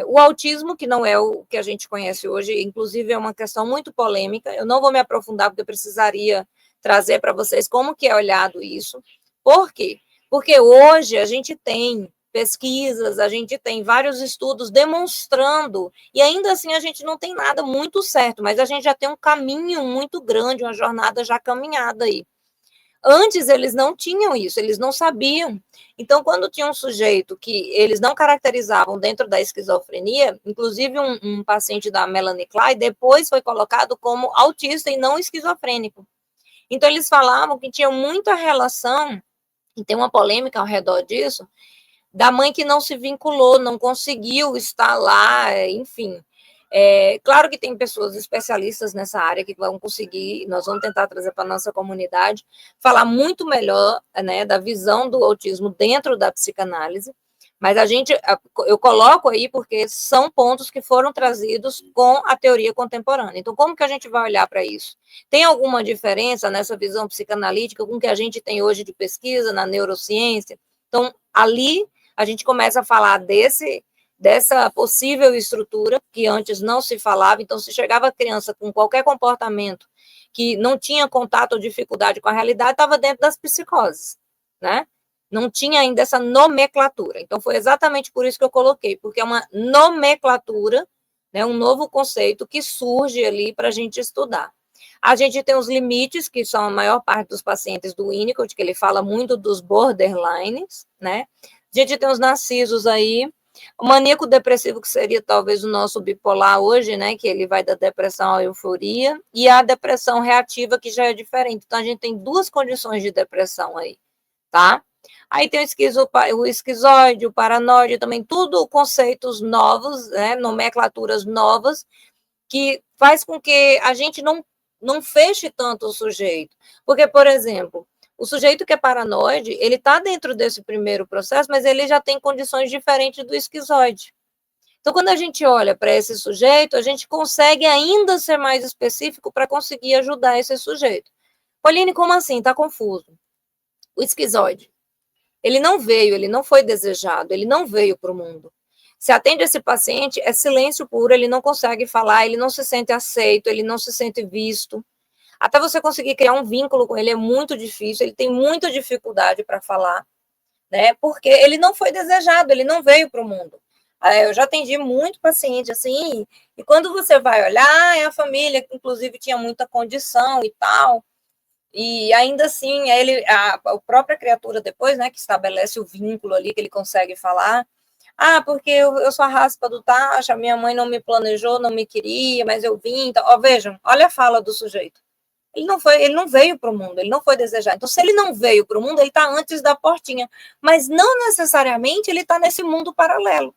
O autismo, que não é o que a gente conhece hoje, inclusive é uma questão muito polêmica, eu não vou me aprofundar, porque eu precisaria trazer para vocês como que é olhado isso. Por quê? Porque hoje a gente tem pesquisas, a gente tem vários estudos demonstrando, e ainda assim a gente não tem nada muito certo, mas a gente já tem um caminho muito grande, uma jornada já caminhada aí. Antes eles não tinham isso, eles não sabiam. Então, quando tinha um sujeito que eles não caracterizavam dentro da esquizofrenia, inclusive um paciente da Melanie Klein, depois foi colocado como autista e não esquizofrênico. Então, eles falavam que tinha muita relação, e tem uma polêmica ao redor disso, da mãe que não se vinculou, não conseguiu estar lá, enfim. Claro que tem pessoas especialistas nessa área que vão conseguir, nós vamos tentar trazer para a nossa comunidade, falar muito melhor, né, da visão do autismo dentro da psicanálise, mas eu coloco aí porque são pontos que foram trazidos com a teoria contemporânea. Então, como que a gente vai olhar para isso? Tem alguma diferença nessa visão psicanalítica com o que a gente tem hoje de pesquisa na neurociência? Então, ali a gente começa a falar dessa possível estrutura que antes não se falava. Então, se chegava a criança com qualquer comportamento que não tinha contato ou dificuldade com a realidade, estava dentro das psicoses, né? Não tinha ainda essa nomenclatura. Então, foi exatamente por isso que eu coloquei, porque é uma nomenclatura, né, um novo conceito que surge ali para a gente estudar. A gente tem os limites, que são a maior parte dos pacientes do Winnicott, que ele fala muito dos borderlines, né? A gente tem os narcisos aí, o maníaco depressivo, que seria talvez o nosso bipolar hoje, né? Que ele vai da depressão à euforia, e a depressão reativa, que já é diferente. Então, a gente tem duas condições de depressão aí, tá? Aí tem o esquizoide, o paranoide, também tudo conceitos novos, né? Nomenclaturas novas, que faz com que a gente não feche tanto o sujeito. Porque, por exemplo, o sujeito que é paranoide, ele está dentro desse primeiro processo, mas ele já tem condições diferentes do esquizoide. Então, quando a gente olha para esse sujeito, a gente consegue ainda ser mais específico para conseguir ajudar esse sujeito. Pauline, como assim? Está confuso. O esquizoide, ele não veio, ele não foi desejado, ele não veio para o mundo. Se atende esse paciente, é silêncio puro, ele não consegue falar, ele não se sente aceito, ele não se sente visto. Até você conseguir criar um vínculo com ele é muito difícil, ele tem muita dificuldade para falar, né? Porque ele não foi desejado, ele não veio para o mundo. Eu já atendi muito paciente assim, e quando você vai olhar, é a família que inclusive tinha muita condição e tal, e ainda assim, a própria criatura depois, né, que estabelece o vínculo ali, que ele consegue falar, porque eu sou a raspa do tacho, a minha mãe não me planejou, não me queria, mas eu vim. Então, vejam, olha a fala do sujeito. Ele não veio para o mundo, ele não foi desejado. Então, se ele não veio para o mundo, ele está antes da portinha, mas não necessariamente ele está nesse mundo paralelo.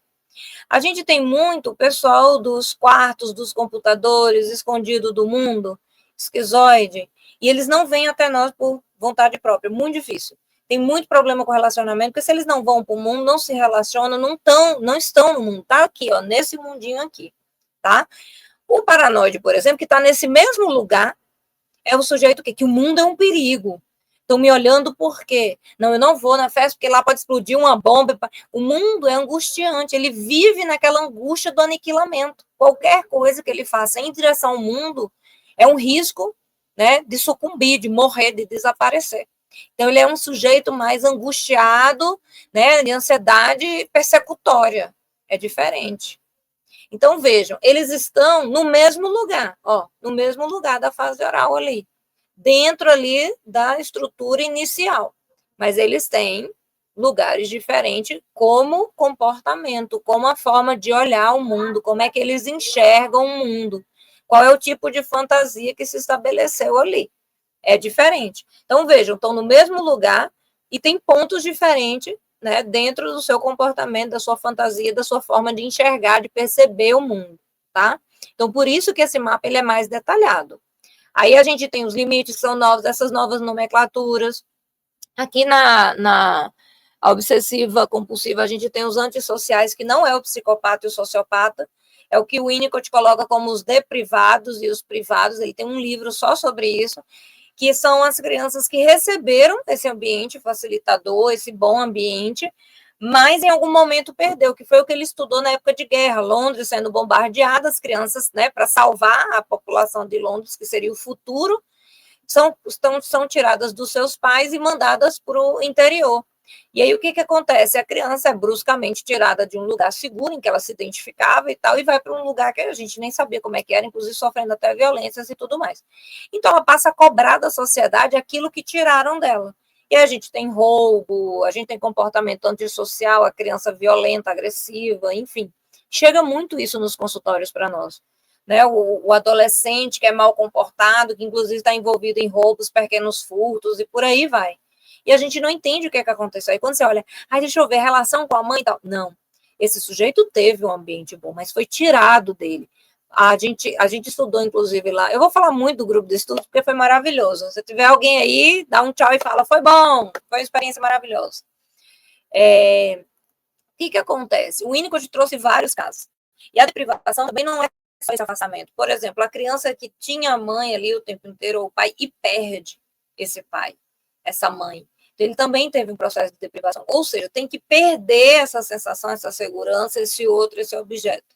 A gente tem muito pessoal dos quartos, dos computadores, escondido do mundo, esquizoide, e eles não vêm até nós por vontade própria, muito difícil. Tem muito problema com relacionamento, porque se eles não vão para o mundo, não se relacionam, não estão no mundo, tá aqui, ó, nesse mundinho aqui, tá? O paranoide, por exemplo, que está nesse mesmo lugar, é o sujeito que o mundo é um perigo. Estão me olhando por quê? Não, eu não vou na festa porque lá pode explodir uma bomba. O mundo é angustiante, ele vive naquela angústia do aniquilamento. Qualquer coisa que ele faça em direção ao mundo é um risco, né, de sucumbir, de morrer, de desaparecer. Então, ele é um sujeito mais angustiado, né, de ansiedade persecutória. É diferente. Então, vejam, eles estão no mesmo lugar, no mesmo lugar da fase oral ali, dentro ali da estrutura inicial, mas eles têm lugares diferentes como comportamento, como a forma de olhar o mundo, como é que eles enxergam o mundo, qual é o tipo de fantasia que se estabeleceu ali. É diferente. Então, vejam, estão no mesmo lugar e tem pontos diferentes, né, dentro do seu comportamento, da sua fantasia, da sua forma de enxergar, de perceber o mundo, tá? Então, por isso que esse mapa ele é mais detalhado. Aí a gente tem os limites que são novos, essas novas nomenclaturas. Aqui na obsessiva compulsiva, a gente tem os antissociais, que não é o psicopata e o sociopata, é o que o Winnicott coloca como os deprivados e os privados. Ele tem um livro só sobre isso, que são as crianças que receberam esse ambiente facilitador, esse bom ambiente, mas em algum momento perdeu, que foi o que ele estudou na época de guerra, Londres sendo bombardeada, as crianças, né, para salvar a população de Londres, que seria o futuro, são tiradas dos seus pais e mandadas para o interior. E aí o que acontece? A criança é bruscamente tirada de um lugar seguro, em que ela se identificava e tal, e vai para um lugar que a gente nem sabia como é que era, inclusive sofrendo até violências e tudo mais. Então ela passa a cobrar da sociedade aquilo que tiraram dela. E aí a gente tem roubo, a gente tem comportamento antissocial, a criança violenta, agressiva, enfim. Chega muito isso nos consultórios para nós. Né, o adolescente que é mal comportado, que inclusive está envolvido em roubos, pequenos furtos e por aí vai. E a gente não entende o que aconteceu. Aí quando você olha, deixa eu ver, relação com a mãe e tal. Não, esse sujeito teve um ambiente bom, mas foi tirado dele. A gente estudou, inclusive, lá. Eu vou falar muito do grupo de estudo, porque foi maravilhoso. Se tiver alguém aí, dá um tchau e fala, foi bom, foi uma experiência maravilhosa. O que acontece? O Winnicott trouxe vários casos. E a deprivação também não é só esse afastamento. Por exemplo, a criança que tinha a mãe ali o tempo inteiro, ou o pai, e perde esse pai, essa mãe. Ele também teve um processo de deprivação. Ou seja, tem que perder essa sensação, essa segurança, esse outro, esse objeto.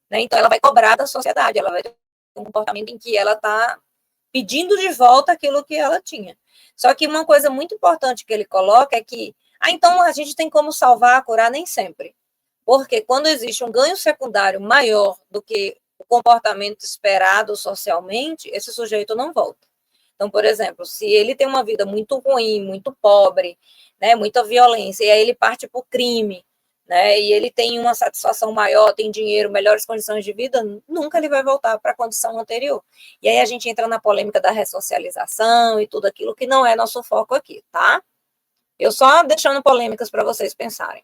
Né? Então, ela vai cobrar da sociedade, ela vai ter um comportamento em que ela está pedindo de volta aquilo que ela tinha. Só que uma coisa muito importante que ele coloca é que, então a gente tem como salvar, curar, nem sempre. Porque quando existe um ganho secundário maior do que o comportamento esperado socialmente, esse sujeito não volta. Então, por exemplo, se ele tem uma vida muito ruim, muito pobre, né, muita violência, e aí ele parte para o crime, né, e ele tem uma satisfação maior, tem dinheiro, melhores condições de vida, nunca ele vai voltar para a condição anterior. E aí a gente entra na polêmica da ressocialização e tudo aquilo que não é nosso foco aqui, tá? Eu só deixando polêmicas para vocês pensarem.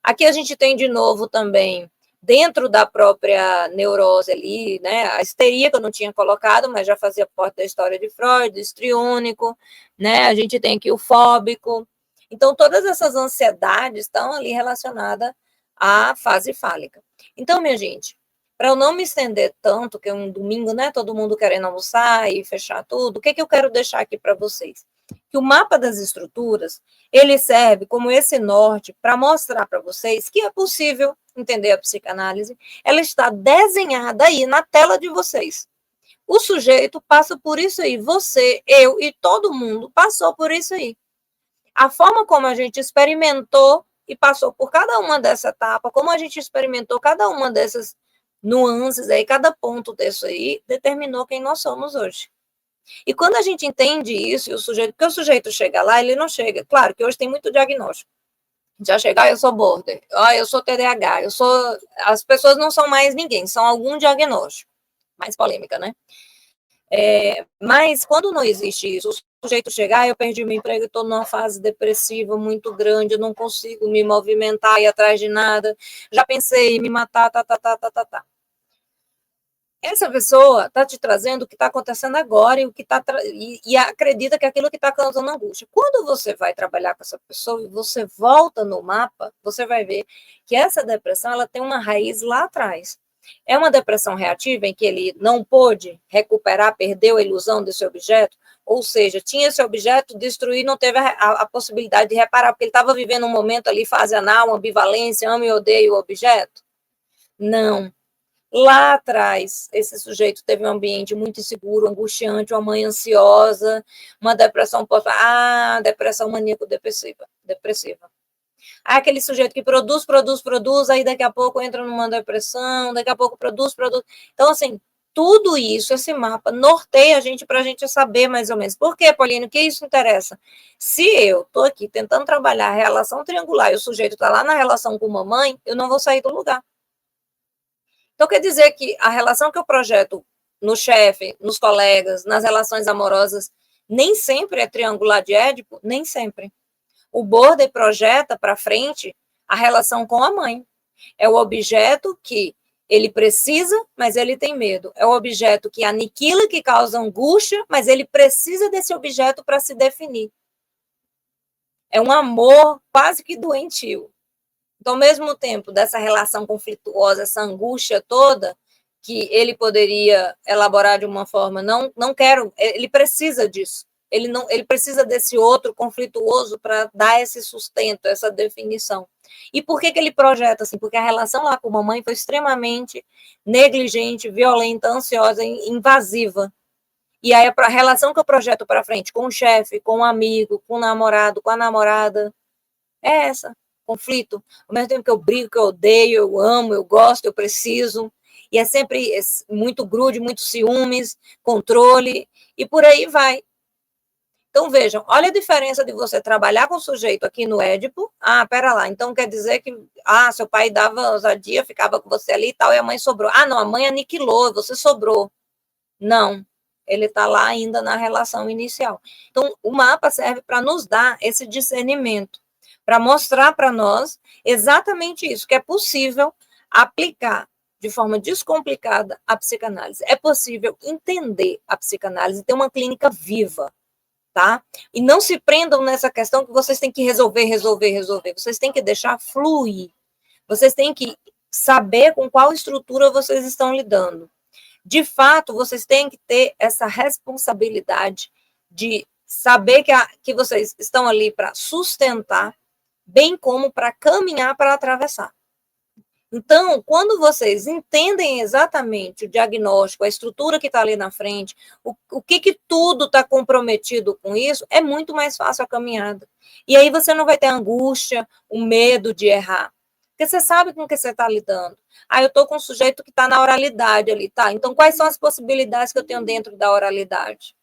Aqui a gente tem de novo também, dentro da própria neurose ali, né, a histeria que eu não tinha colocado, mas já fazia parte da história de Freud, histriônico, né, a gente tem aqui o fóbico. Então, todas essas ansiedades estão ali relacionadas à fase fálica. Então, minha gente, para eu não me estender tanto, que é um domingo, né, todo mundo querendo almoçar e fechar tudo, o que eu quero deixar aqui para vocês? Que o mapa das estruturas, ele serve como esse norte para mostrar para vocês que é possível entender a psicanálise. Ela está desenhada aí na tela de vocês. O sujeito passa por isso aí. Você, eu e todo mundo passou por isso aí. A forma como a gente experimentou e passou por cada uma dessa etapa, como a gente experimentou cada uma dessas nuances aí, cada ponto disso aí, determinou quem nós somos hoje. E quando a gente entende isso, e o sujeito, porque o sujeito chega lá, ele não chega. Claro que hoje tem muito diagnóstico. Já chegar, eu sou border, eu sou TDAH, eu sou. As pessoas não são mais ninguém, são algum diagnóstico. Mais polêmica, né? Mas quando não existe isso, o sujeito chegar, eu perdi meu emprego, estou numa fase depressiva muito grande, eu não consigo me movimentar e ir atrás de nada, já pensei em me matar, tá. Essa pessoa está te trazendo o que está acontecendo agora e o que e acredita que é aquilo que está causando angústia. Quando você vai trabalhar com essa pessoa e você volta no mapa, você vai ver que essa depressão ela tem uma raiz lá atrás. É uma depressão reativa em que ele não pôde recuperar, perdeu a ilusão desse objeto, ou seja, tinha esse objeto, destruir, não teve a possibilidade de reparar, porque ele estava vivendo um momento ali, fase anal, ambivalência, amo e odeio o objeto. Não. Lá atrás, esse sujeito teve um ambiente muito inseguro, angustiante, uma mãe ansiosa, uma depressão depressão maníaco-depressiva. Aquele sujeito que produz, aí daqui a pouco entra numa depressão, daqui a pouco produz. Então, assim, tudo isso, esse mapa, norteia a gente para a gente saber mais ou menos. Por quê, Pauline? O que isso interessa? Se eu estou aqui tentando trabalhar a relação triangular e o sujeito está lá na relação com mamãe, eu não vou sair do lugar. Então, quer dizer que a relação que eu projeto no chefe, nos colegas, nas relações amorosas, nem sempre é triangular de Édipo, nem sempre. O Border projeta para frente a relação com a mãe. É o objeto que ele precisa, mas ele tem medo. É o objeto que aniquila, que causa angústia, mas ele precisa desse objeto para se definir. É um amor quase que doentio. Então, ao mesmo tempo dessa relação conflituosa, essa angústia toda, que ele poderia elaborar de uma forma, não quero, ele precisa disso. Ele precisa desse outro conflituoso para dar esse sustento, essa definição. E por que ele projeta assim? Porque a relação lá com a mamãe foi extremamente negligente, violenta, ansiosa, invasiva. E aí a relação que eu projeto para frente com o chefe, com o amigo, com o namorado, com a namorada, é essa, conflito. Ao mesmo tempo que eu brigo, que eu odeio, eu amo, eu gosto, eu preciso. E é sempre muito grude, muito ciúmes, controle, e por aí vai. Então, vejam, olha a diferença de você trabalhar com o sujeito aqui no Édipo. Pera lá, então quer dizer que seu pai dava ousadia, ficava com você ali e tal, e a mãe sobrou. Não, a mãe aniquilou, você sobrou. Não, ele está lá ainda na relação inicial. Então, o mapa serve para nos dar esse discernimento, para mostrar para nós exatamente isso, que é possível aplicar de forma descomplicada a psicanálise. É possível entender a psicanálise, ter uma clínica viva, tá? E não se prendam nessa questão que vocês têm que resolver. Vocês têm que deixar fluir. Vocês têm que saber com qual estrutura vocês estão lidando. De fato, vocês têm que ter essa responsabilidade de saber que vocês estão ali para sustentar, bem como para caminhar, para atravessar. Então, quando vocês entendem exatamente o diagnóstico, a estrutura que está ali na frente, o que tudo está comprometido com isso, é muito mais fácil a caminhada. E aí você não vai ter angústia, o medo de errar. Porque você sabe com o que você está lidando. Eu estou com um sujeito que está na oralidade ali, tá? Então, quais são as possibilidades que eu tenho dentro da oralidade?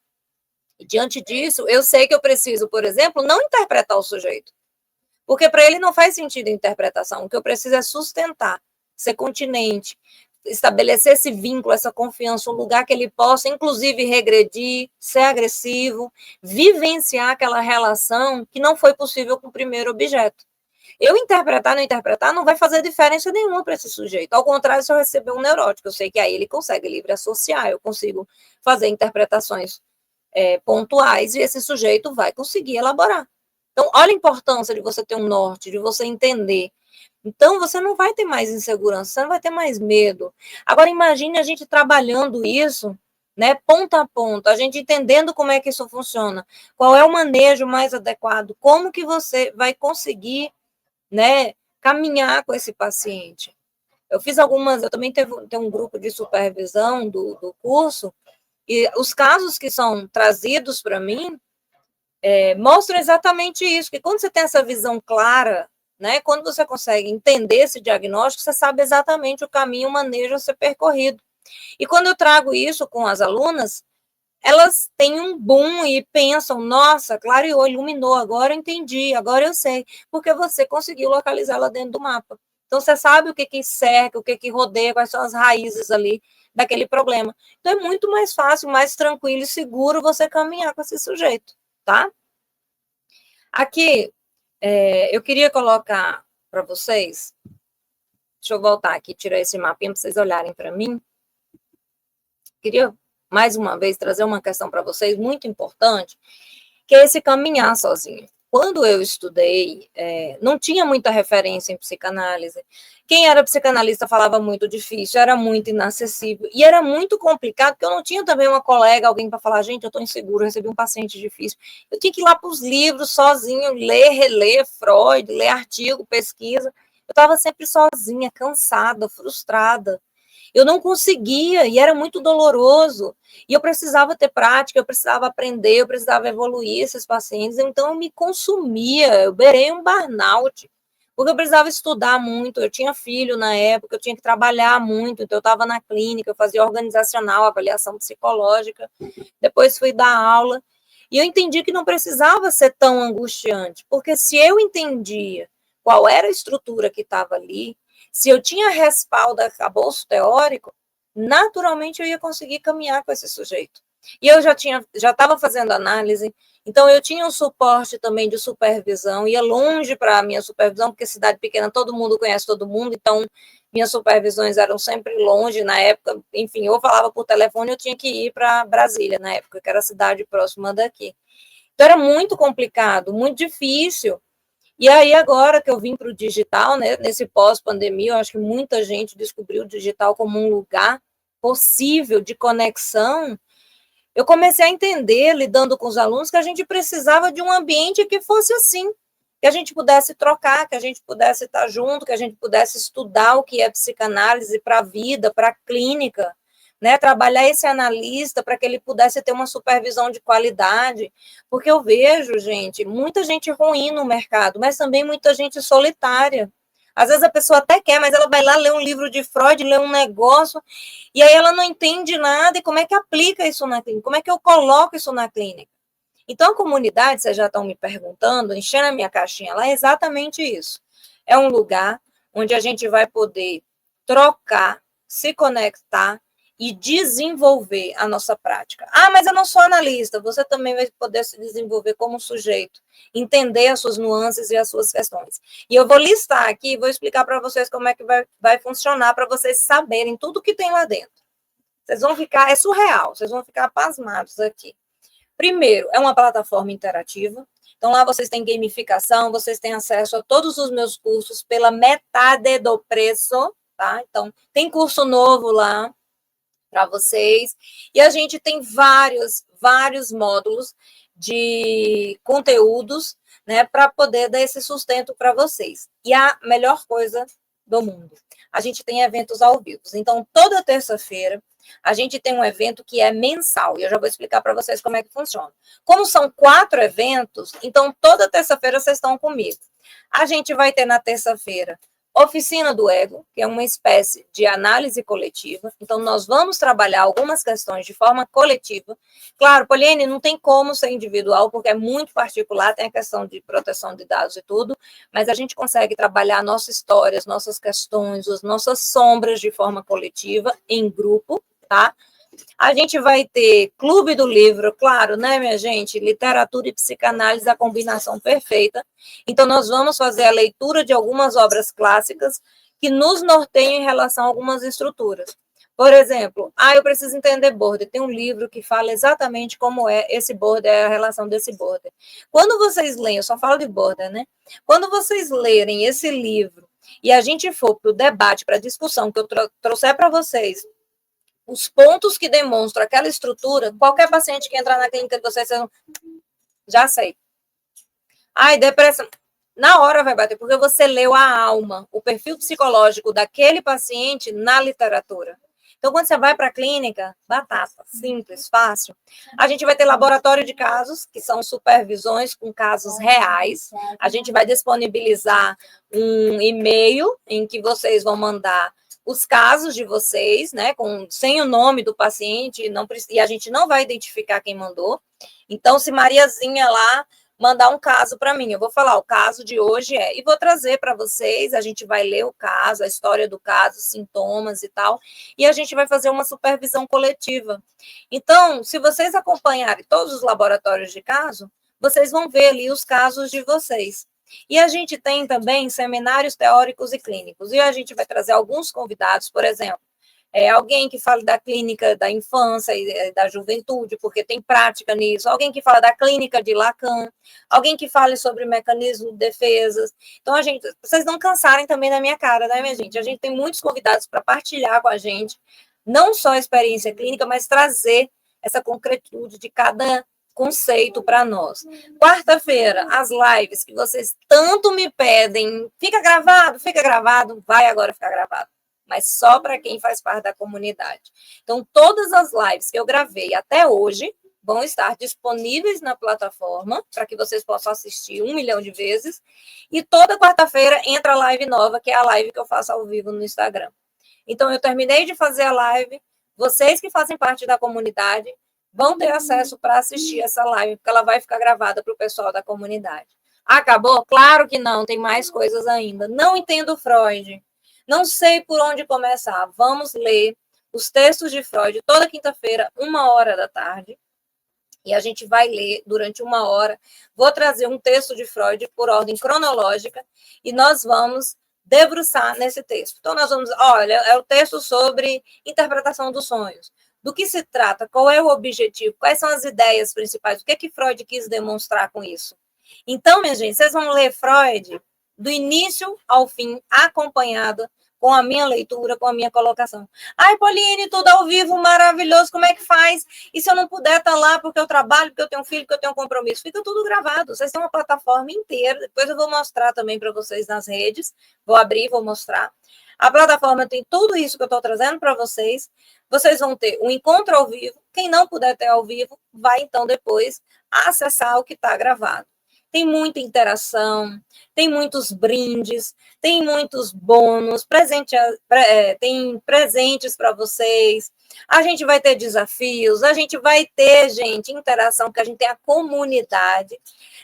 E, diante disso, eu sei que eu preciso, por exemplo, não interpretar o sujeito. Porque para ele não faz sentido a interpretação. O que eu preciso é sustentar, ser continente, estabelecer esse vínculo, essa confiança, um lugar que ele possa, inclusive, regredir, ser agressivo, vivenciar aquela relação que não foi possível com o primeiro objeto. Eu interpretar, não interpretar, não vai fazer diferença nenhuma para esse sujeito. Ao contrário, se eu receber um neurótico, eu sei que aí ele consegue livre associar, eu consigo fazer interpretações pontuais e esse sujeito vai conseguir elaborar. Então, olha a importância de você ter um norte, de você entender. Então, você não vai ter mais insegurança, você não vai ter mais medo. Agora, imagine a gente trabalhando isso, né, ponta a ponta, a gente entendendo como é que isso funciona, qual é o manejo mais adequado, como que você vai conseguir, né, caminhar com esse paciente. Eu fiz algumas, eu também tenho um grupo de supervisão do curso, e os casos que são trazidos para mim mostram exatamente isso, que quando você tem essa visão clara, né, quando você consegue entender esse diagnóstico, você sabe exatamente o caminho, o manejo a ser percorrido. E quando eu trago isso com as alunas, elas têm um boom e pensam, nossa, clareou, iluminou, agora eu entendi, agora eu sei, porque você conseguiu localizá-la dentro do mapa. Então, você sabe o que cerca, o que rodeia, quais são as raízes ali daquele problema. Então, é muito mais fácil, mais tranquilo e seguro você caminhar com esse sujeito, tá? Aqui, eu queria colocar para vocês, deixa eu voltar aqui, tirar esse mapinha para vocês olharem para mim. Queria, mais uma vez, trazer uma questão para vocês muito importante, que é esse caminhar sozinho. Quando eu estudei, não tinha muita referência em psicanálise. Quem era psicanalista falava muito difícil, era muito inacessível, e era muito complicado, porque eu não tinha também uma colega, alguém para falar, gente, eu estou inseguro, recebi um paciente difícil. Eu tinha que ir lá para os livros sozinho, ler, reler Freud, ler artigo, pesquisa. Eu estava sempre sozinha, cansada, frustrada. Eu não conseguia, e era muito doloroso. E eu precisava ter prática, eu precisava aprender, eu precisava evoluir esses pacientes. Então, eu me consumia, eu beirei um burnout, porque eu precisava estudar muito. Eu tinha filho na época, eu tinha que trabalhar muito. Então, eu estava na clínica, eu fazia organizacional, avaliação psicológica. Depois, fui dar aula. E eu entendi que não precisava ser tão angustiante, porque se eu entendia qual era a estrutura que estava ali, se eu tinha respaldo, arcabouço teórico, naturalmente eu ia conseguir caminhar com esse sujeito. E eu já estava fazendo análise, então eu tinha um suporte também de supervisão, ia longe para a minha supervisão, porque cidade pequena todo mundo conhece todo mundo, então minhas supervisões eram sempre longe na época, enfim, eu falava por telefone, eu tinha que ir para Brasília na época, que era a cidade próxima daqui. Então era muito complicado, muito difícil. E aí, agora que eu vim para o digital, né, nesse pós-pandemia, eu acho que muita gente descobriu o digital como um lugar possível de conexão. Eu comecei a entender, lidando com os alunos, que a gente precisava de um ambiente que fosse assim, que a gente pudesse trocar, que a gente pudesse estar junto, que a gente pudesse estudar o que é psicanálise para a vida, para a clínica, né? Trabalhar esse analista para que ele pudesse ter uma supervisão de qualidade, porque eu vejo, gente, muita gente ruim no mercado, mas também muita gente solitária. Às vezes a pessoa até quer, mas ela vai lá ler um livro de Freud, ler um negócio, e aí ela não entende nada, e como é que aplica isso na clínica? Como é que eu coloco isso na clínica? Então, a comunidade, vocês já estão me perguntando, enchendo a minha caixinha lá, é exatamente isso. É um lugar onde a gente vai poder trocar, se conectar e desenvolver a nossa prática. Mas eu não sou analista, você também vai poder se desenvolver como sujeito, entender as suas nuances e as suas questões. E eu vou listar aqui, vou explicar para vocês como é que vai funcionar, para vocês saberem tudo que tem lá dentro. Vocês vão ficar, é surreal, vocês vão ficar pasmados aqui. Primeiro, é uma plataforma interativa, então lá vocês têm gamificação, vocês têm acesso a todos os meus cursos pela metade do preço, tá? Então, tem curso novo lá para vocês, e a gente tem vários módulos de conteúdos, né, para poder dar esse sustento para vocês. E a melhor coisa do mundo, a gente tem eventos ao vivo. Então, toda terça-feira, a gente tem um evento que é mensal, e eu já vou explicar para vocês como é que funciona. Como são 4 eventos, então toda terça-feira vocês estão comigo. A gente vai ter na terça-feira Oficina do ego, que é uma espécie de análise coletiva. Então, nós vamos trabalhar algumas questões de forma coletiva. Claro, Poliane, não tem como ser individual, porque é muito particular, tem a questão de proteção de dados e tudo, mas a gente consegue trabalhar nossas histórias, nossas questões, as nossas sombras de forma coletiva, em grupo, tá? A gente vai ter Clube do Livro, claro, né, minha gente? Literatura e psicanálise, a combinação perfeita. Então, nós vamos fazer a leitura de algumas obras clássicas que nos norteiam em relação a algumas estruturas. Por exemplo, eu preciso entender border. Tem um livro que fala exatamente como é esse border, a relação desse border. Quando vocês leem, eu só falo de border, né? Quando vocês lerem esse livro e a gente for para o debate, para a discussão que eu trouxer para vocês, os pontos que demonstram aquela estrutura, qualquer paciente que entrar na clínica de vocês, já sei. Depressão. Na hora vai bater, porque você leu a alma, o perfil psicológico daquele paciente na literatura. Então, quando você vai para a clínica, batata, simples, fácil. A gente vai ter laboratório de casos, que são supervisões com casos reais. A gente vai disponibilizar um e-mail em que vocês vão mandar os casos de vocês, né, sem o nome do paciente, e a gente não vai identificar quem mandou. Então, se Mariazinha lá mandar um caso para mim, eu vou falar, o caso de hoje e vou trazer para vocês, a gente vai ler o caso, a história do caso, sintomas e tal, e a gente vai fazer uma supervisão coletiva. Então, se vocês acompanharem todos os laboratórios de caso, vocês vão ver ali os casos de vocês. E a gente tem também seminários teóricos e clínicos, e a gente vai trazer alguns convidados, por exemplo, alguém que fale da clínica da infância e da juventude, porque tem prática nisso, alguém que fala da clínica de Lacan, alguém que fale sobre mecanismo de defesas. Então, vocês não cansarem também da minha cara, né, minha gente? A gente tem muitos convidados para partilhar com a gente, não só a experiência clínica, mas trazer essa concretude de cada conceito para nós. Quarta-feira, as lives que vocês tanto me pedem, fica gravado, vai agora ficar gravado, mas só para quem faz parte da comunidade. Então, todas as lives que eu gravei até hoje vão estar disponíveis na plataforma para que vocês possam assistir 1 milhão de vezes. E toda quarta-feira entra a live nova, que é a live que eu faço ao vivo no Instagram. Então, eu terminei de fazer a live. Vocês que fazem parte da comunidade vão ter acesso para assistir essa live, porque ela vai ficar gravada para o pessoal da comunidade. Acabou? Claro que não, tem mais coisas ainda. Não entendo Freud. Não sei por onde começar. Vamos ler os textos de Freud toda quinta-feira, 13h. E a gente vai ler durante 1 hora. Vou trazer um texto de Freud por ordem cronológica e nós vamos debruçar nesse texto. Então, nós vamos... Olha, é o texto sobre interpretação dos sonhos. Do que se trata? Qual é o objetivo? Quais são as ideias principais? O que é que Freud quis demonstrar com isso? Então, minha gente, vocês vão ler Freud do início ao fim, acompanhada com a minha leitura, com a minha colocação. Poliane, tudo ao vivo, maravilhoso, como é que faz? E se eu não puder estar lá porque eu trabalho, porque eu tenho filho, porque eu tenho compromisso? Fica tudo gravado, vocês têm uma plataforma inteira, depois eu vou mostrar também para vocês nas redes, vou abrir, vou mostrar. A plataforma tem tudo isso que eu estou trazendo para vocês. Vocês vão ter um encontro ao vivo. Quem não puder ter ao vivo, vai então depois acessar o que está gravado. Tem muita interação, tem muitos brindes, tem muitos bônus, tem presentes para vocês. A gente vai ter desafios, a gente vai ter, gente, interação, porque a gente tem a comunidade.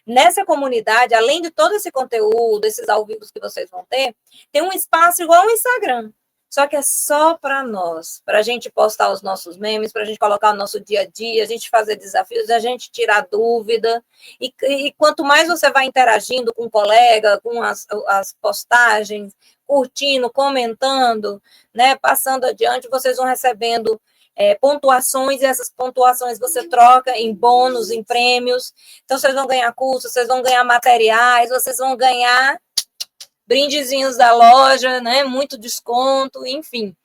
Nessa comunidade, além de todo esse conteúdo, esses ao vivo que vocês vão ter, tem um espaço igual ao Instagram. Só que é só para nós, para a gente postar os nossos memes, para a gente colocar o nosso dia a dia, a gente fazer desafios, a gente tirar dúvida. E quanto mais você vai interagindo com o colega, com as postagens, curtindo, comentando, né, passando adiante, vocês vão recebendo pontuações, e essas pontuações você troca em bônus, em prêmios. Então, vocês vão ganhar cursos, vocês vão ganhar materiais, vocês vão ganhar brindezinhos da loja, né? Muito desconto, enfim.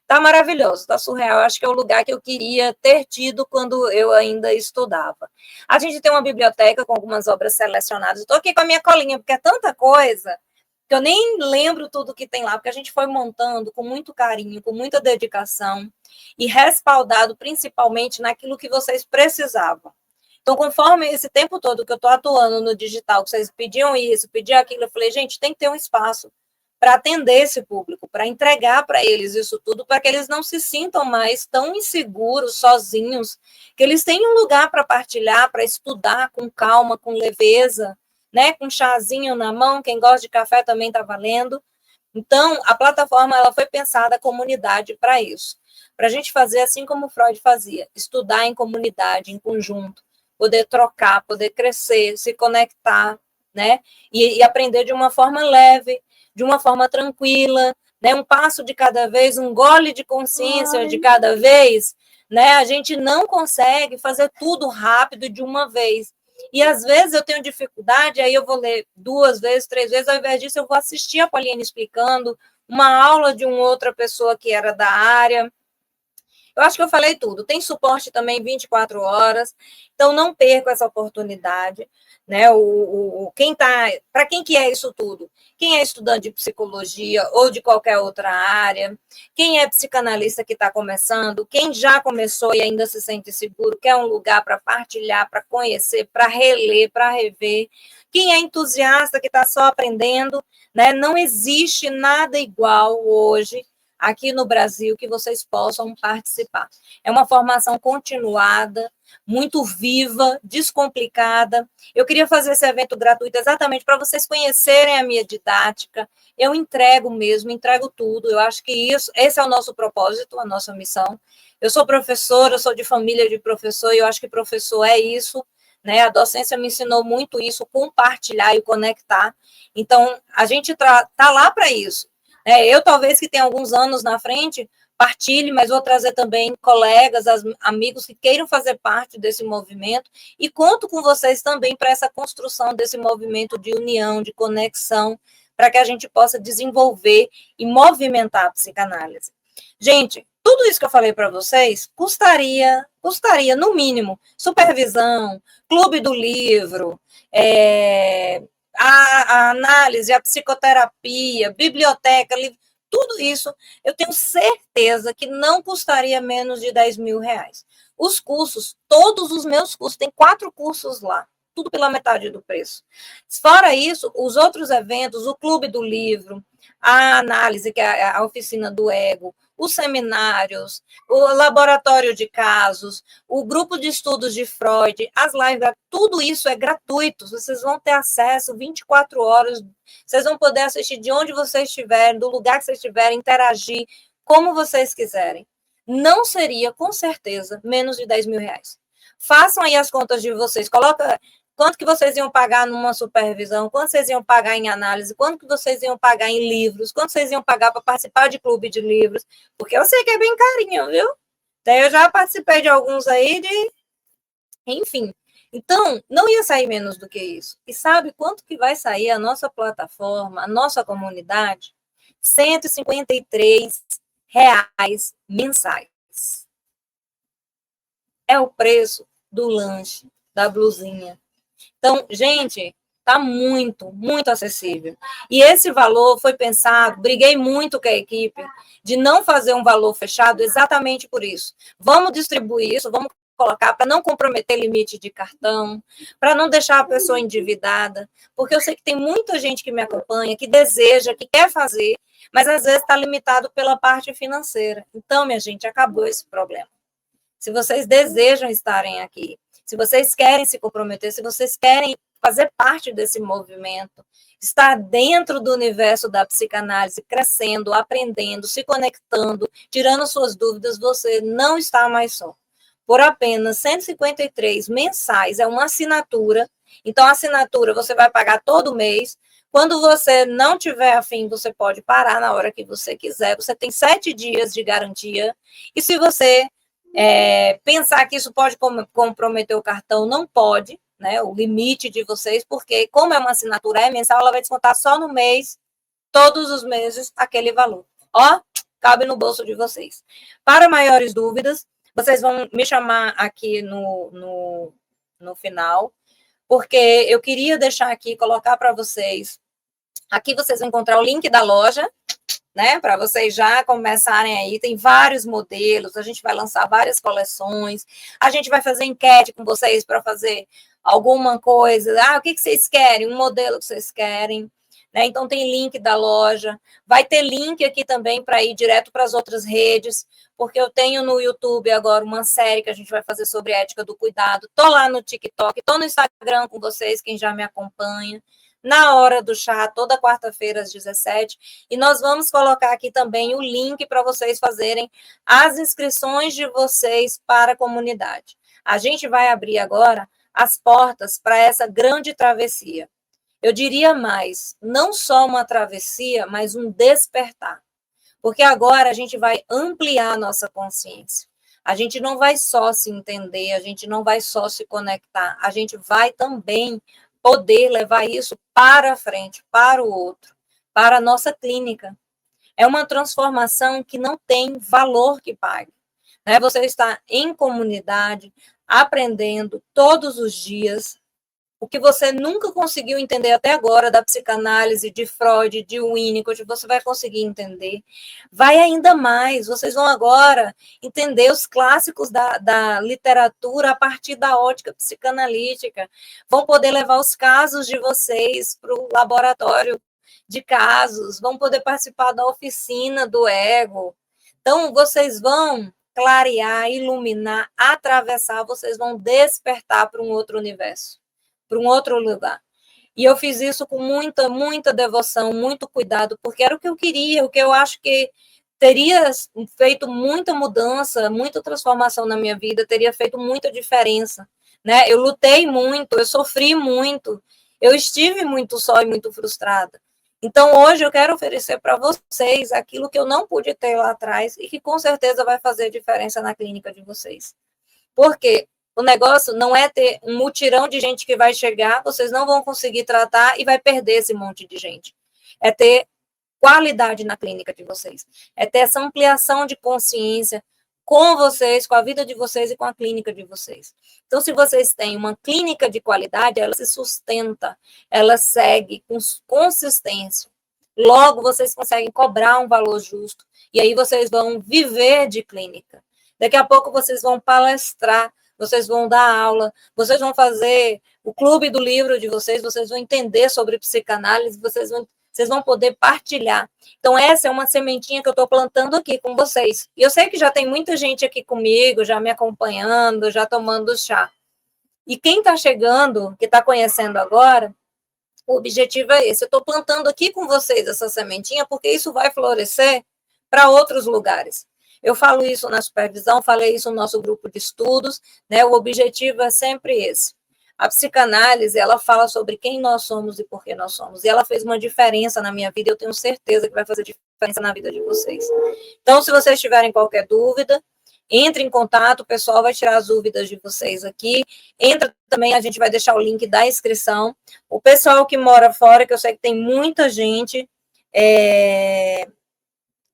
Tá maravilhoso, tá surreal. Acho que é o lugar que eu queria ter tido quando eu ainda estudava. A gente tem uma biblioteca com algumas obras selecionadas. Estou aqui com a minha colinha, porque é tanta coisa que eu nem lembro tudo que tem lá, porque a gente foi montando com muito carinho, com muita dedicação e respaldado principalmente naquilo que vocês precisavam. Então, conforme esse tempo todo que eu estou atuando no digital, que vocês pediam isso, pediam aquilo, eu falei, gente, tem que ter um espaço para atender esse público, para entregar para eles isso tudo, para que eles não se sintam mais tão inseguros, sozinhos, que eles tenham um lugar para partilhar, para estudar com calma, com leveza, né, com um chazinho na mão, quem gosta de café também está valendo. Então, a plataforma ela foi pensada a comunidade para isso, para a gente fazer assim como Freud fazia, estudar em comunidade, em conjunto, poder trocar, poder crescer, se conectar, né, e aprender de uma forma leve, de uma forma tranquila, né, um passo de cada vez, um gole de consciência de cada vez, né, a gente não consegue fazer tudo rápido de uma vez. E às vezes eu tenho dificuldade, aí eu vou ler 2 vezes, 3 vezes, ao invés disso eu vou assistir a Pauline explicando, uma aula de uma outra pessoa que era da área. Eu acho que eu falei tudo. Tem suporte também 24 horas, então não perca essa oportunidade, né? Quem tá, para quem que é isso tudo? Quem é estudante de psicologia ou de qualquer outra área? Quem é psicanalista que está começando? Quem já começou e ainda se sente seguro, quer um lugar para partilhar, para conhecer, para reler, para rever? Quem é entusiasta que está só aprendendo, né? Não existe nada igual hoje aqui no Brasil que vocês possam participar. É uma formação continuada, muito viva, descomplicada. Eu queria fazer esse evento gratuito exatamente para vocês conhecerem a minha didática. Eu entrego mesmo, entrego tudo. Eu acho que esse é o nosso propósito, a nossa missão. Eu sou professora, eu sou de família de professor, e eu acho que professor é isso, né? A docência me ensinou muito isso, compartilhar e conectar. Então, a gente está lá para isso. Eu, talvez, que tenha alguns anos na frente, partilhe, mas vou trazer também colegas, amigos que queiram fazer parte desse movimento e conto com vocês também para essa construção desse movimento de união, de conexão, para que a gente possa desenvolver e movimentar a psicanálise. Gente, tudo isso que eu falei para vocês custaria, no mínimo, supervisão, clube do livro, a análise, a psicoterapia, biblioteca, tudo isso, eu tenho certeza que não custaria menos de 10 mil reais. Os cursos, todos os meus cursos, tem 4 cursos lá, tudo pela metade do preço. Fora isso, os outros eventos, o Clube do Livro, a análise, que é a oficina do ego, os seminários, o laboratório de casos, o grupo de estudos de Freud, as lives, tudo isso é gratuito, vocês vão ter acesso 24 horas, vocês vão poder assistir de onde vocês estiverem, do lugar que vocês estiverem, interagir, como vocês quiserem. Não seria, com certeza, menos de 10 mil reais. Façam aí as contas de vocês, coloca quanto que vocês iam pagar numa supervisão, quanto vocês iam pagar em análise, quanto que vocês iam pagar em livros, quanto vocês iam pagar para participar de clube de livros, porque eu sei que é bem carinho, viu? Daí eu já participei de alguns aí, enfim. Então, não ia sair menos do que isso. E sabe quanto que vai sair a nossa plataforma, a nossa comunidade? R$ 153 mensais. É o preço do lanche, da blusinha. Então, gente, está muito, muito acessível. E esse valor foi pensado, briguei muito com a equipe, de não fazer um valor fechado exatamente por isso. Vamos distribuir isso, vamos colocar para não comprometer limite de cartão, para não deixar a pessoa endividada, porque eu sei que tem muita gente que me acompanha, que deseja, que quer fazer, mas às vezes está limitado pela parte financeira. Então, minha gente, acabou esse problema. Se vocês desejam estarem aqui, se vocês querem se comprometer, se vocês querem fazer parte desse movimento, estar dentro do universo da psicanálise, crescendo, aprendendo, se conectando, tirando suas dúvidas, você não está mais só. Por apenas 153 mensais, é uma assinatura. Então, a assinatura você vai pagar todo mês. Quando você não tiver afim, você pode parar na hora que você quiser. Você tem 7 dias de garantia. E se você pensar que isso pode comprometer o cartão, não pode, né? O limite de vocês, porque como é uma assinatura mensal, ela vai descontar só no mês, todos os meses, aquele valor. Ó, cabe no bolso de vocês. Para maiores dúvidas, vocês vão me chamar aqui no final, porque eu queria deixar aqui, colocar para vocês, aqui vocês vão encontrar o link da loja, né, para vocês já começarem aí, tem vários modelos, a gente vai lançar várias coleções, a gente vai fazer enquete com vocês para fazer alguma coisa, o que vocês querem, um modelo que vocês querem, né? Então tem link da loja, vai ter link aqui também para ir direto para as outras redes, porque eu tenho no YouTube agora uma série que a gente vai fazer sobre ética do cuidado. Tô lá no TikTok, tô no Instagram com vocês, quem já me acompanha. Na hora do chá, toda quarta-feira às 17, e nós vamos colocar aqui também o link para vocês fazerem as inscrições de vocês para a comunidade. A gente vai abrir agora as portas para essa grande travessia. Eu diria mais, não só uma travessia, mas um despertar. Porque agora a gente vai ampliar a nossa consciência. A gente não vai só se entender, a gente não vai só se conectar, a gente vai também poder levar isso para frente, para o outro, para a nossa clínica. É uma transformação que não tem valor que pague. Né? Você está em comunidade, aprendendo todos os dias, o que você nunca conseguiu entender até agora da psicanálise, de Freud, de Winnicott, você vai conseguir entender. Vai ainda mais, vocês vão agora entender os clássicos da literatura a partir da ótica psicanalítica, vão poder levar os casos de vocês para o laboratório de casos, vão poder participar da oficina do ego. Então, vocês vão clarear, iluminar, atravessar, vocês vão despertar para um outro universo, para um outro lugar. E eu fiz isso com muita, muita devoção, muito cuidado, porque era o que eu queria, o que eu acho que teria feito muita mudança, muita transformação na minha vida, teria feito muita diferença. Né? Eu lutei muito, eu sofri muito, eu estive muito só e muito frustrada. Então, hoje eu quero oferecer para vocês aquilo que eu não pude ter lá atrás e que com certeza vai fazer diferença na clínica de vocês. Por quê? O negócio não é ter um mutirão de gente que vai chegar, vocês não vão conseguir tratar e vai perder esse monte de gente. É ter qualidade na clínica de vocês. É ter essa ampliação de consciência com vocês, com a vida de vocês e com a clínica de vocês. Então, se vocês têm uma clínica de qualidade, ela se sustenta, ela segue com consistência. Logo, vocês conseguem cobrar um valor justo. E aí vocês vão viver de clínica. Daqui a pouco vocês vão palestrar, vocês vão dar aula, vocês vão fazer o clube do livro de vocês vão entender sobre psicanálise, vocês vão poder partilhar. Então, essa é uma sementinha que eu estou plantando aqui com vocês. E eu sei que já tem muita gente aqui comigo, já me acompanhando, já tomando chá. E quem está chegando, que está conhecendo agora, o objetivo é esse. Eu estou plantando aqui com vocês essa sementinha, porque isso vai florescer para outros lugares. Eu falo isso na supervisão, falei isso no nosso grupo de estudos, né? O objetivo é sempre esse. A psicanálise, ela fala sobre quem nós somos e por que nós somos. E ela fez uma diferença na minha vida, eu tenho certeza que vai fazer diferença na vida de vocês. Então, se vocês tiverem qualquer dúvida, entre em contato, o pessoal vai tirar as dúvidas de vocês aqui. Entra também, a gente vai deixar o link da inscrição. O pessoal que mora fora, que eu sei que tem muita gente,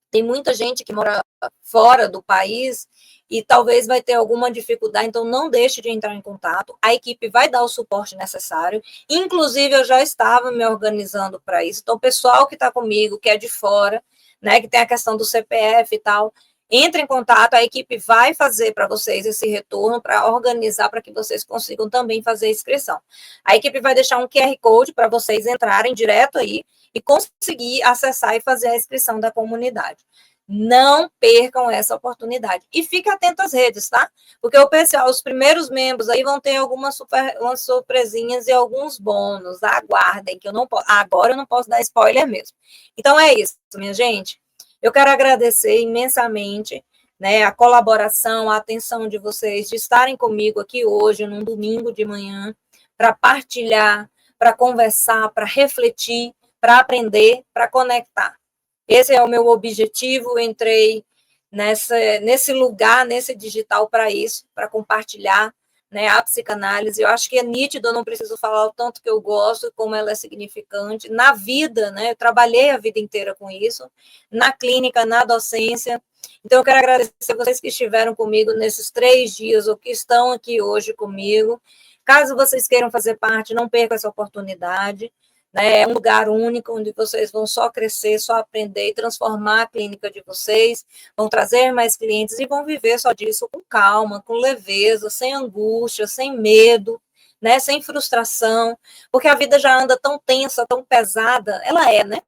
tem muita gente que mora fora do país e talvez vai ter alguma dificuldade, então não deixe de entrar em contato. A equipe vai dar o suporte necessário. Inclusive, eu já estava me organizando para isso. Então, o pessoal que está comigo, que é de fora, né, que tem a questão do CPF e tal, entre em contato, a equipe vai fazer para vocês esse retorno, para organizar, para que vocês consigam também fazer a inscrição. A equipe vai deixar um QR Code para vocês entrarem direto aí e conseguir acessar e fazer a inscrição da comunidade. Não percam essa oportunidade. E fique atento às redes, tá? Porque o pessoal, os primeiros membros aí vão ter algumas umas surpresinhas e alguns bônus. Aguardem, que eu não posso. Agora eu não posso dar spoiler mesmo. Então é isso, minha gente. Eu quero agradecer imensamente, né, a colaboração, a atenção de vocês, de estarem comigo aqui hoje, num domingo de manhã, para partilhar, para conversar, para refletir, para aprender, para conectar. Esse é o meu objetivo, entrei nesse lugar, nesse digital para isso, para compartilhar, né, a psicanálise. Eu acho que é nítido, eu não preciso falar o tanto que eu gosto, como ela é significante. Na vida, né, eu trabalhei a vida inteira com isso, na clínica, na docência. Então, eu quero agradecer vocês que estiveram comigo nesses 3 dias, ou que estão aqui hoje comigo. Caso vocês queiram fazer parte, não percam essa oportunidade. Né? É um lugar único onde vocês vão só crescer, só aprender e transformar a clínica de vocês, vão trazer mais clientes e vão viver só disso com calma, com leveza, sem angústia, sem medo, né? Sem frustração, porque a vida já anda tão tensa, tão pesada, ela é, né?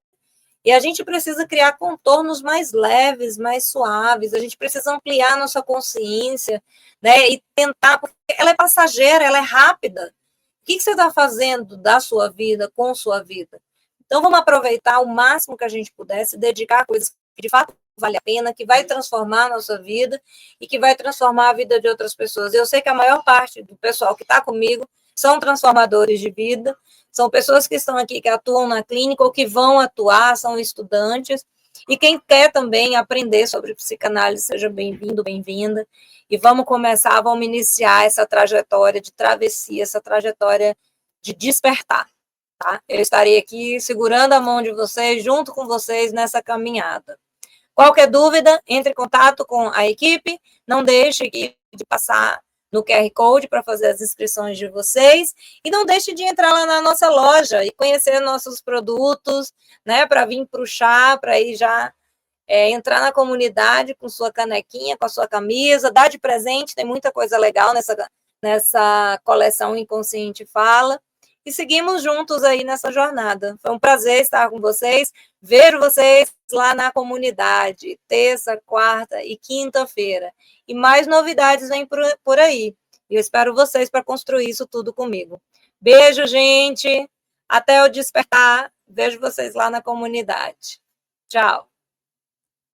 E a gente precisa criar contornos mais leves, mais suaves, a gente precisa ampliar nossa consciência, né? E tentar, porque ela é passageira, ela é rápida. O que você está fazendo da sua vida, com sua vida? Então, vamos aproveitar o máximo que a gente puder, se dedicar a coisas que de fato vale a pena, que vai transformar a nossa vida e que vai transformar a vida de outras pessoas. Eu sei que a maior parte do pessoal que está comigo são transformadores de vida, são pessoas que estão aqui, que atuam na clínica ou que vão atuar, são estudantes, e quem quer também aprender sobre psicanálise, seja bem-vindo, bem-vinda, e vamos começar, vamos iniciar essa trajetória de travessia, essa trajetória de despertar, tá? Eu estarei aqui segurando a mão de vocês, junto com vocês nessa caminhada. Qualquer dúvida, entre em contato com a equipe, não deixe de passar no QR Code para fazer as inscrições de vocês, e não deixe de entrar lá na nossa loja e conhecer nossos produtos, né, para vir para o chá, para ir já entrar na comunidade com sua canequinha, com a sua camisa, dar de presente, tem muita coisa legal nessa coleção Inconsciente Fala, e seguimos juntos aí nessa jornada. Foi um prazer estar com vocês, ver vocês lá na comunidade, terça, quarta e quinta-feira. E mais novidades vêm por aí. E eu espero vocês para construir isso tudo comigo. Beijo, gente. Até eu despertar. Vejo vocês lá na comunidade. Tchau.